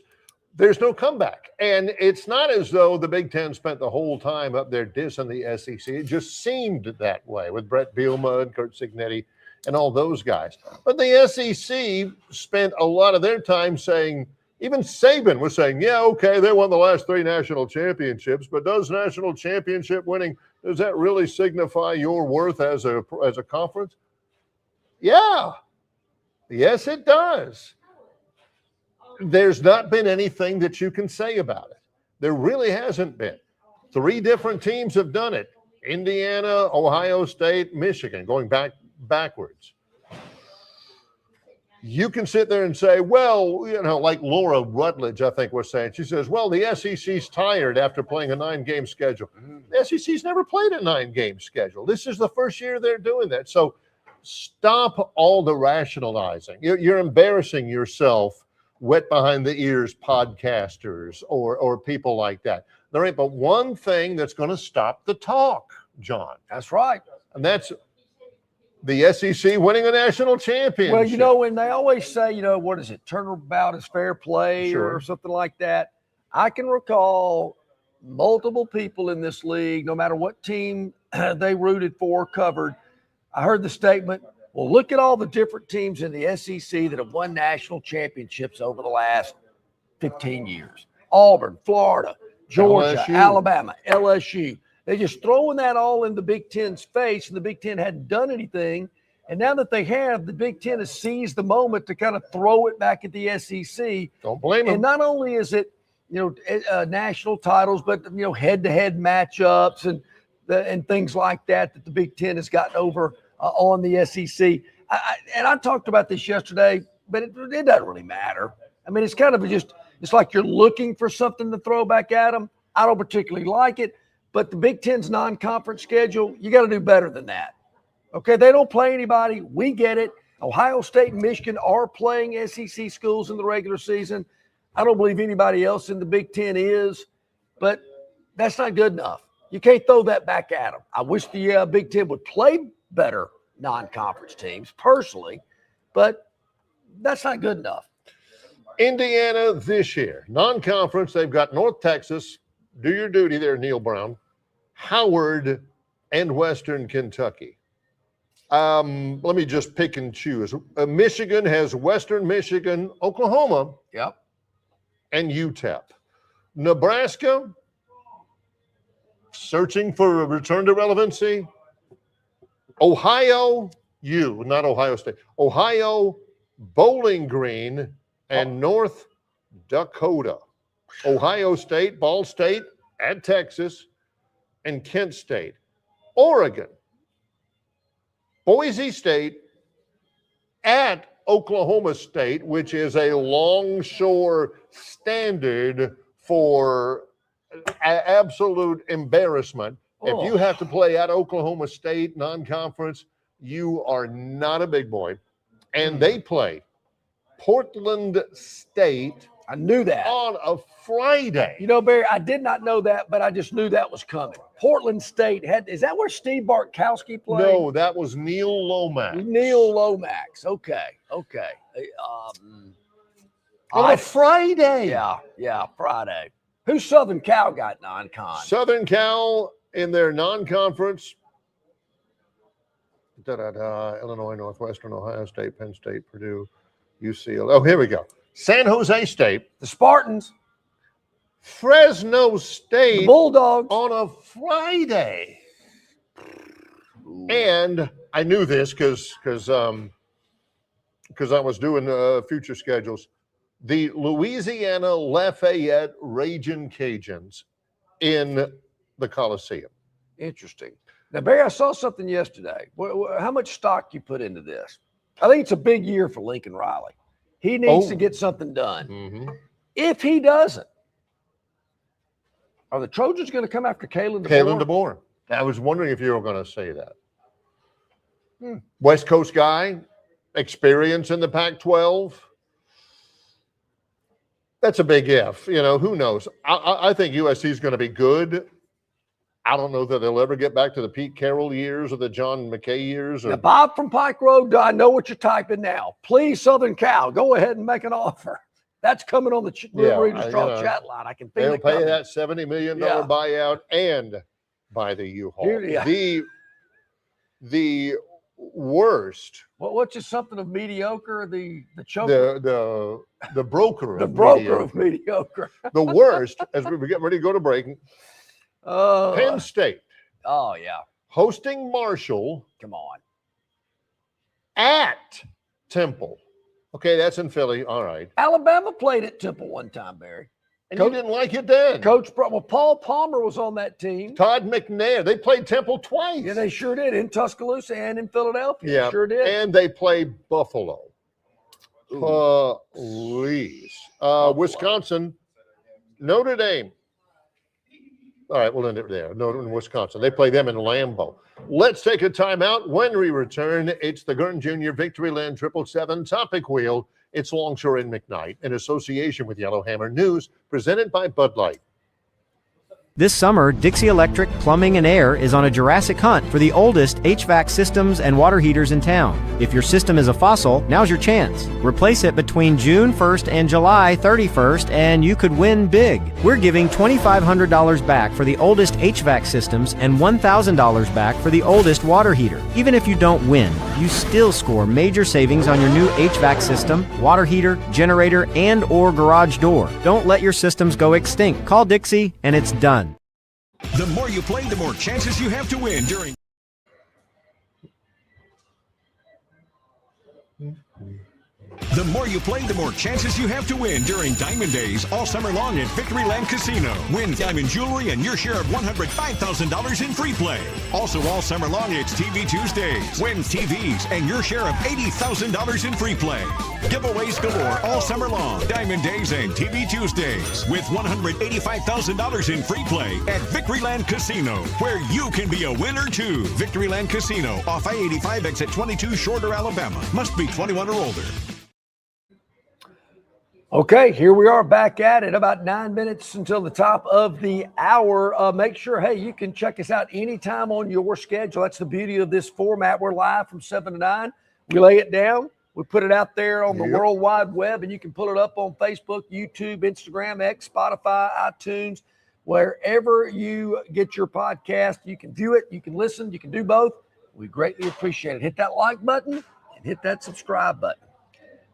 no comeback. And it's not as though the Big Ten spent the whole time up there dissing the SEC. It just seemed that way with Brett Bielema and Kurt Cignetti and all those guys. But the SEC spent a lot of their time saying, even Saban was saying, yeah, okay, they won the last 3 national championships, but does national championship winning, does that really signify your worth as a conference? Yeah. Yes, it does. there's not been anything that you can say about it. There really hasn't been. 3 different teams have done it. Indiana, Ohio State, Michigan, going backwards. You can sit there and say, well, like Laura Rutledge, I think, was saying. She says, well, the SEC's tired after playing a 9-game schedule. The SEC's never played a 9-game schedule. This is the first year they're doing that. So stop all the rationalizing. You're embarrassing yourself, wet behind the ears podcasters or people like that. There ain't but one thing that's going to stop the talk, John. That's right. And that's the SEC winning a national championship. Well, when they always say, what is it, turnabout is fair play or something like that, I can recall multiple people in this league, no matter what team they rooted for, covered. I heard the statement, well, look at all the different teams in the SEC that have won national championships over the last 15 years. Auburn, Florida, Georgia, LSU. Alabama, LSU. They're just throwing that all in the Big Ten's face, and the Big Ten hadn't done anything. And now that they have, the Big Ten has seized the moment to kind of throw it back at the SEC. Don't blame them. And not only is it, national titles, but, head-to-head matchups and things like that the Big Ten has gotten over on the SEC. I talked about this yesterday, but it doesn't really matter. I mean, it's kind of it's like you're looking for something to throw back at them. I don't particularly like it. But the Big Ten's non-conference schedule, you got to do better than that. Okay, they don't play anybody. We get it. Ohio State and Michigan are playing SEC schools in the regular season. I don't believe anybody else in the Big Ten is, but that's not good enough. You can't throw that back at them. I wish the Big Ten would play better non-conference teams, personally, but that's not good enough. Indiana this year, non-conference, they've got North Texas. Do your duty there, Neil Brown. Howard and Western Kentucky. Let me just pick and choose. Michigan has Western Michigan, Oklahoma, and UTEP. Nebraska, searching for a return to relevancy. Ohio, not Ohio State. Ohio, Bowling Green, and North Dakota. Ohio State, Ball State, at Texas, and Kent State. Oregon, Boise State, at Oklahoma State, which is a Longshore standard for absolute embarrassment. If you have to play at Oklahoma State, non-conference, you are not a big boy. And they play Portland State. I knew that. On a Friday. Barry, I did not know that, but I just knew that was coming. Portland State is that where Steve Bartkowski played? No, that was Neil Lomax. Okay. On a Friday. Yeah, Friday. Who's Southern Cal got non-con? Southern Cal in their non-conference. Illinois, Northwestern, Ohio State, Penn State, Purdue, UCLA. Oh, here we go. San Jose State. The Spartans. Fresno State. The Bulldogs. On a Friday. And I knew this because I was doing future schedules. The Louisiana Lafayette Ragin' Cajuns in the Coliseum. Interesting. Now, Barry, I saw something yesterday. How much stock you put into this? I think it's a big year for Lincoln Riley. He needs to get something done. Mm-hmm. If he doesn't, are the Trojans going to come after Kalen DeBoer? Kalen DeBoer. I was wondering if you were going to say that. West Coast guy, experience in the Pac-12. That's a big if. Who knows? I think USC is going to be good. I don't know that they'll ever get back to the Pete Carroll years or the John McKay years. Now, Bob from Pike Road, I know what you're typing now. Please, Southern Cal, go ahead and make an offer. That's coming on the Reader's Draw chat line. I can feel it coming. They'll pay that $70 million buyout and buy the U-Haul. The worst. What's just something of mediocre? The choker? The broker. The broker of mediocre. The worst, as we get ready to go to break. Penn State. Oh, yeah. Hosting Marshall. Come on. At Temple. Okay, that's in Philly. All right. Alabama played at Temple one time, Barry. And you didn't like it then. Paul Palmer was on that team. Todd McNair. They played Temple twice. Yeah, they sure did, in Tuscaloosa and in Philadelphia. Yeah, Sure did. And they played Buffalo. Please. Wisconsin, Notre Dame. All right, we'll end it there. In Wisconsin. They play them in Lambeau. Let's take a timeout. When we return, it's the Gurn Jr. Victoryland 777 Topic Wheel. It's Longshore and McKnight in association with Yellowhammer News, presented by Bud Light. This summer, Dixie Electric Plumbing and Air is on a Jurassic hunt for the oldest HVAC systems and water heaters in town. If your system is a fossil, now's your chance. Replace it between June 1st and July 31st, and you could win big. We're giving $2,500 back for the oldest HVAC systems and $1,000 back for the oldest water heater. Even if you don't win, you still score major savings on your new HVAC system, water heater, generator, and or garage door. Don't let your systems go extinct. Call Dixie, and it's done. The more you play, the more chances you have to win during. The more you play, the more chances you have to win during Diamond Days all summer long at Victoryland Casino. Win diamond jewelry and your share of $105,000 in free play. Also all summer long, it's TV Tuesdays. Win TVs and your share of $80,000 in free play. Giveaways galore all summer long. Diamond Days and TV Tuesdays with $185,000 in free play at Victoryland Casino, where you can be a winner too. Victoryland Casino off I-85 exit 22 Shorter, Alabama. Must be 21 or older. Okay, here we are back at it. About 9 minutes until the top of the hour. Make sure, hey, you can check us out anytime on your schedule. That's the beauty of this format. We're live from 7 to 9. We lay it down. We put it out there on the World Wide Web, and you can pull it up on Facebook, YouTube, Instagram, X, Spotify, iTunes, wherever you get your podcast. You can view it, you can listen, you can do both. We greatly appreciate it. Hit that like button and hit that subscribe button.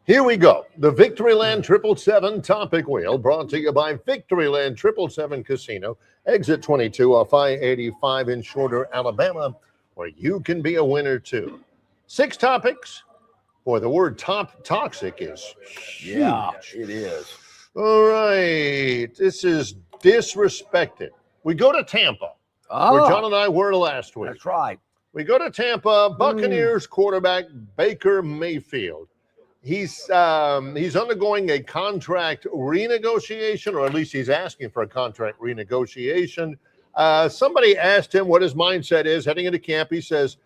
Here we go. The Victoryland 777 Topic Wheel brought to you by Victoryland 777 Casino, exit 22 off I-85 in Shorter, Alabama, where you can be a winner too. 6 topics. Boy, the word toxic is huge. Yeah, it is. All right. This is disrespected. We go to Tampa, where John and I were last week. That's right. We go to Tampa, Buccaneers quarterback Baker Mayfield. He's undergoing a contract renegotiation, or at least he's asking for a contract renegotiation. Somebody asked him what his mindset is heading into camp. He says,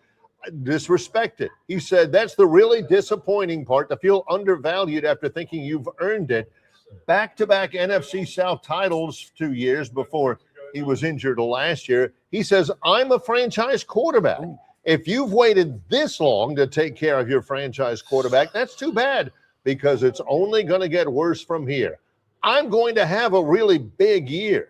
disrespected. He said, that's the really disappointing part, to feel undervalued after thinking you've earned it. Back-to-back NFC South titles 2 years before he was injured last year. He says, I'm a franchise quarterback. If you've waited this long to take care of your franchise quarterback, that's too bad, because it's only going to get worse from here. I'm going to have a really big year.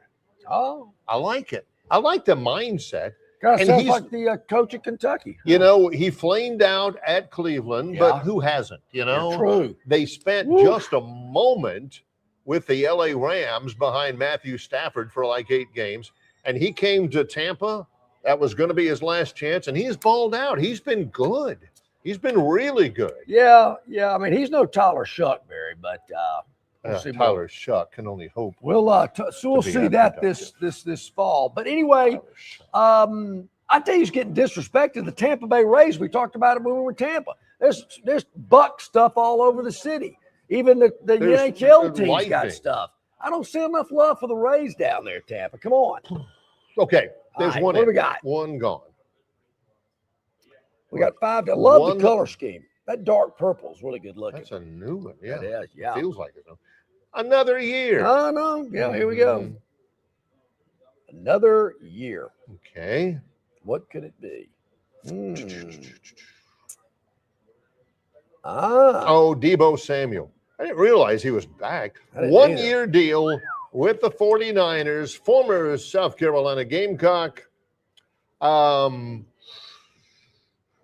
Oh, I like it. I like the mindset. Kind of sounds like the coach of Kentucky. You know, he flamed out at Cleveland, but who hasn't? You know, true. They spent just a moment with the LA Rams behind Matthew Stafford for like 8 games, and he came to Tampa. That was going to be his last chance, and he's balled out. He's been good. He's been really good. Yeah. I mean, he's no Tyler Shuck, Barry, but we'll see. Tyler Shuck can only hope. We'll see that this fall. But anyway, I tell you, he's getting disrespected. The Tampa Bay Rays. We talked about it when we were in Tampa. There's Buck stuff all over the city. Even the NHL team's got stuff. I don't see enough love for the Rays down there, Tampa. Come on. Okay. There's one. What do we got? One gone. We got 5. I love the color scheme. That dark purple is really good looking. That's a new one. Yeah. It is. Yeah. Feels like it. Another year. Oh, no. Yeah, here we go. Another year. Okay. What could it be? Oh, Deebo Samuel. I didn't realize he was back. 1 year deal with the 49ers, former South Carolina Gamecock.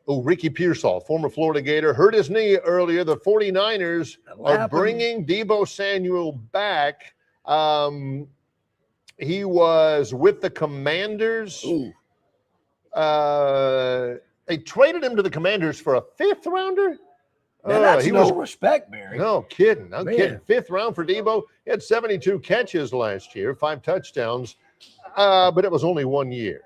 Ricky Pearsall, former Florida Gator, hurt his knee earlier. The 49ers are bringing Deebo Samuel back. He was with the Commanders. They traded him to the Commanders for a 5th rounder. Now, that's no respect, Barry. No kidding. I'm Man. kidding. 5th round for Debo. He had 72 catches last year, 5 touchdowns, but it was only 1 year.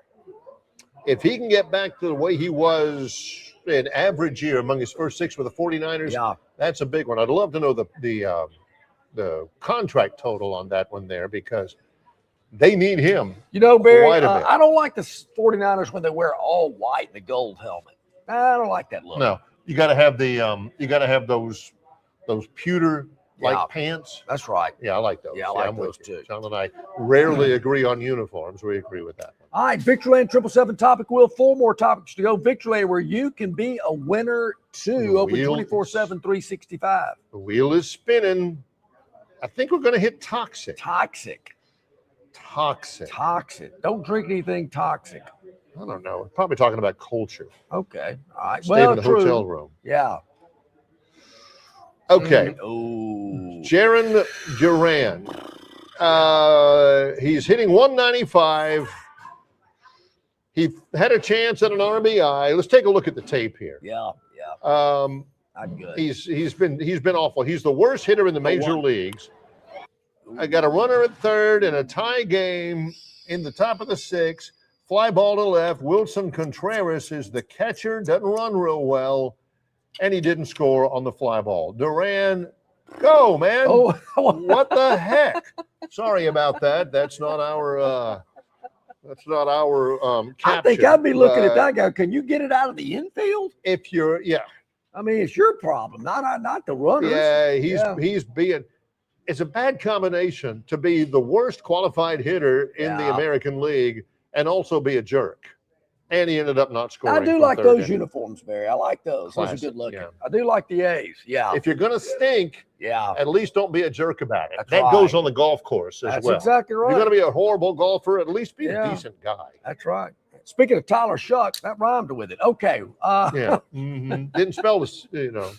If he can get back to the way he was an average year among his first 6 with the 49ers, that's a big one. I'd love to know the contract total on that one there because they need him. You know, Barry, quite a bit. I don't like the 49ers when they wear all white and the gold helmet. I don't like that look. No, you got to have those pewter like pants. That's right. Yeah, I like those. Yeah, I like I'm those with you. too. John and I rarely agree on uniforms. We agree with that. All right, Victoryland 777 topic wheel. 4 more topics to go. Victoryland, where you can be a winner too. Open 24/7, 365. The wheel is spinning. I think we're going to hit toxic. Toxic. Don't drink anything toxic. I don't know. We're probably talking about culture. Okay. All right. Stay in the hotel room. Yeah. Okay. Oh. Jaron Duran. He's hitting 195. He had a chance at an RBI. Let's take a look at the tape here. Yeah. Not good. He's been awful. He's the worst hitter in the major leagues. I got a runner at third in a tie game in the top of the 6th. Fly ball to left. Wilson Contreras is the catcher. Doesn't run real well. And he didn't score on the fly ball. Duran, go, man. Oh, what the heck? Sorry about that. That's not our caption. I think I'd be looking at that guy. Can you get it out of the infield? If you're, I mean, it's your problem, not the runners. Yeah, he's being. It's a bad combination to be the worst qualified hitter in the American League and also be a jerk. And he ended up not scoring. I do like those uniforms, Barry. I like those. Classic, Those are good looking. yeah. I do like the A's. Yeah. If you're going to stink, at least don't be a jerk about it. That's that right. goes on the golf course as That's well. exactly right. If you're going to be a horrible golfer, at least be Yeah. a decent guy. That's right. Speaking of Tyler Shucks, that rhymed with it. Okay. Yeah. Didn't spell this,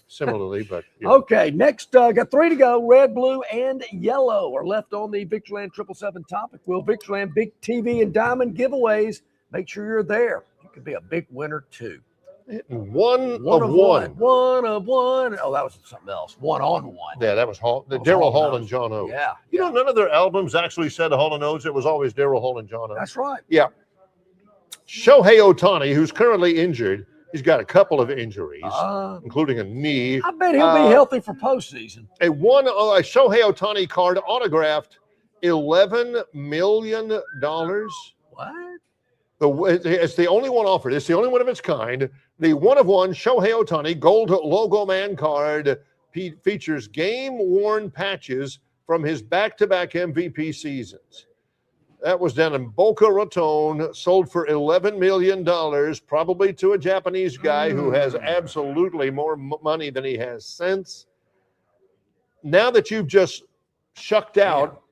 similarly, but. Yeah. Okay. Next, got 3 to go. Red, blue, and yellow are left on the Victoryland 777 topic wheel. Victoryland Big TV and Diamond giveaways. Make sure you're there. You could be a big winner too. One of one. One of one. Oh, that was something else. 1 on 1. Yeah, that was Daryl Hall and John Oates. Yeah. You know, none of their albums actually said Hall and Oates. It was always Daryl Hall and John Oates. That's right. Yeah. Shohei Ohtani, who's currently injured, he's got a couple of injuries, including a knee. I bet he'll be healthy for postseason. A Shohei Ohtani card autographed, $11 million. What? It's the only one offered. It's the only one of its kind. The one of one Shohei Ohtani gold logo man card features game-worn patches from his back-to-back MVP seasons. That was down in Boca Raton, sold for $11 million, probably to a Japanese guy who has absolutely more money than he has sense. Now that you've just shucked out,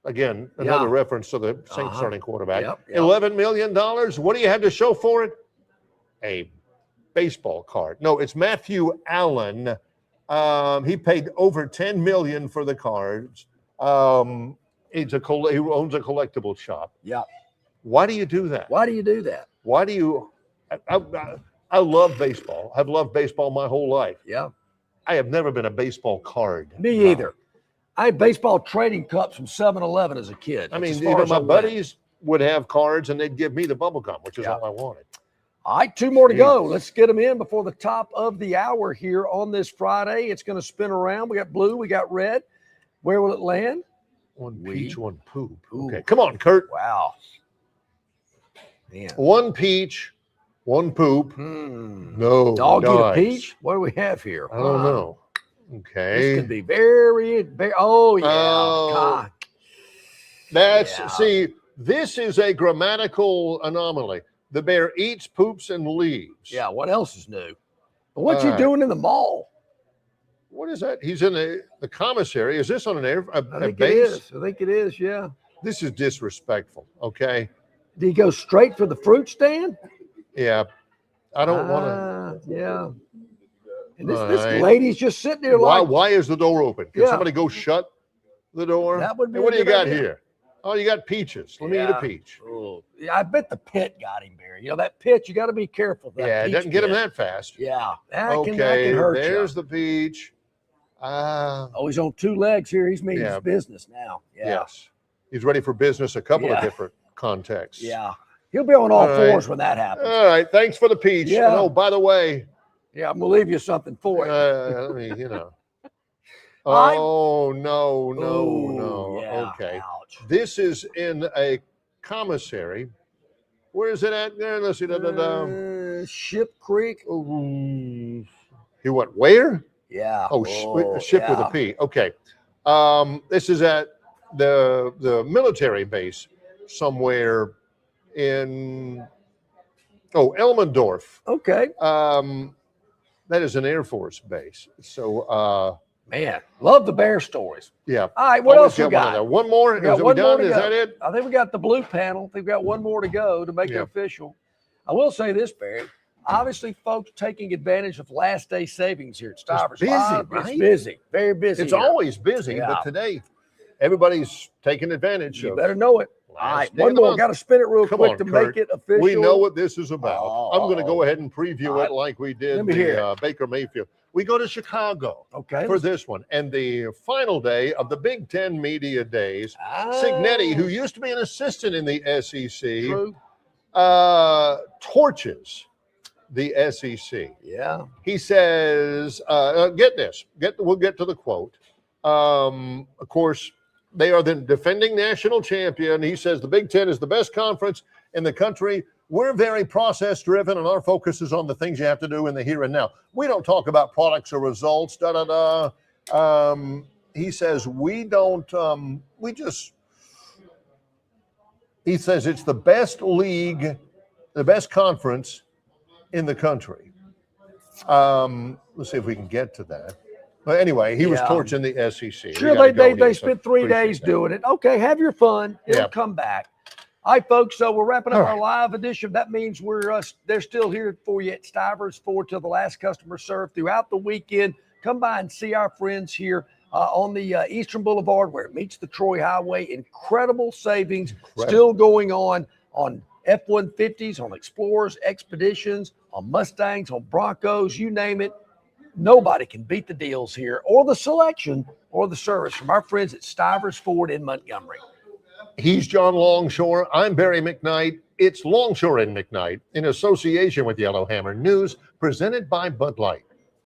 again, another reference to the Saints starting quarterback, $11 million, what do you have to show for it? A baseball card. No, it's Matthew Allen. He paid over $10 million for the cards. He owns a collectible shop. Yeah. Why do you do that? Why do you do that? Why do you? I love baseball. I've loved baseball my whole life. Yeah. I have never been a baseball card. Me either. I had baseball trading cups from 7-Eleven as a kid. I mean, my buddies would have cards and they'd give me the bubble gum, which is all I wanted. All right, 2 more to go. Let's get them in before the top of the hour here on this Friday. It's going to spin around. We got blue, we got red. Where will it land? One peach, one poop. Okay, come on, Kurt. Wow. Man. One peach, one poop. No. Dog eat a dice. peach? What do we have here? I don't know. Okay. This could be very, very, oh, yeah. God. See, this is a grammatical anomaly. The bear eats, poops, and leaves. Yeah, what else is new? What's he doing in the mall? What is that? He's in the commissary. Is this on a think base? it is. I think it is, yeah. This is disrespectful, okay? Did he go straight for the fruit stand? Yeah. I don't want to. Yeah. And this lady's just sitting there why is the door open? Can somebody go shut the door? That would be Hey, what do you got idea. here? Oh, you got peaches. Let me eat a peach. Oh, yeah, I bet the pit got him, Barry. You know, that pitch, you got to be careful. Yeah, it doesn't get him that fast. Yeah. That Okay, can hurt there's you. the peach. He's on 2 legs here. He's meeting Yeah. his business now. Yeah. Yes. He's ready for business, a couple of different contexts. Yeah. He'll be on all right. fours when that happens. All right. Thanks for the peach. Yeah. And, oh, by the way. Yeah, I'm going to leave you something for it. I mean, you know. Oh, no. Yeah, Okay. ouch. This is in a commissary. Where is it at? There, let's see. Ship Creek. Ooh. He went where? Yeah. Ship with a P. Okay. This is at the military base somewhere in Elmendorf. Okay. That is an Air Force base. So man, love the bear stories. Yeah. All right, what else we got? One more? Is we done? Is that it? I think we got the blue panel. We've got one more to go to make it official. I will say this, Barry. Obviously, folks taking advantage of last day savings here at Stivers. It's busy, right? It's busy, very busy. It's here. always busy, but today everybody's taking advantage You of. better know it. All right, one more. Got to spin it real quick to make it official. We know what this is about. I'm going to go ahead and preview it like we did the Baker Mayfield. We go to Chicago for this one. And the final day of the Big Ten Media Days, Signetti, who used to be an assistant in the SEC, torches the SEC. Yeah. He says, get this. We'll get to the quote. Of course, they are the defending national champion. He says the Big Ten is the best conference in the country. We're very process driven, and our focus is on the things you have to do in the here and now. We don't talk about products or results. He says we don't. He says it's the best league, the best conference in the country. Let's see if we can get to that. But anyway, he was torching the SEC. Sure, they spent 3 days doing it. Okay, have your fun. It'll come back. All right, folks. So we're wrapping up our live edition. That means they're still here for you at Stivers forward till the last customer served throughout the weekend. Come by and see our friends here on the Eastern Boulevard where it meets the Troy Highway. Incredible savings still going on F-150s, on Explorers, Expeditions, on Mustangs, on Broncos, you name it. Nobody can beat the deals here or the selection or the service from our friends at Stivers Ford in Montgomery. He's John Longshore. I'm Barry McKnight. It's Longshore and McKnight in association with Yellowhammer News, presented by Bud Light.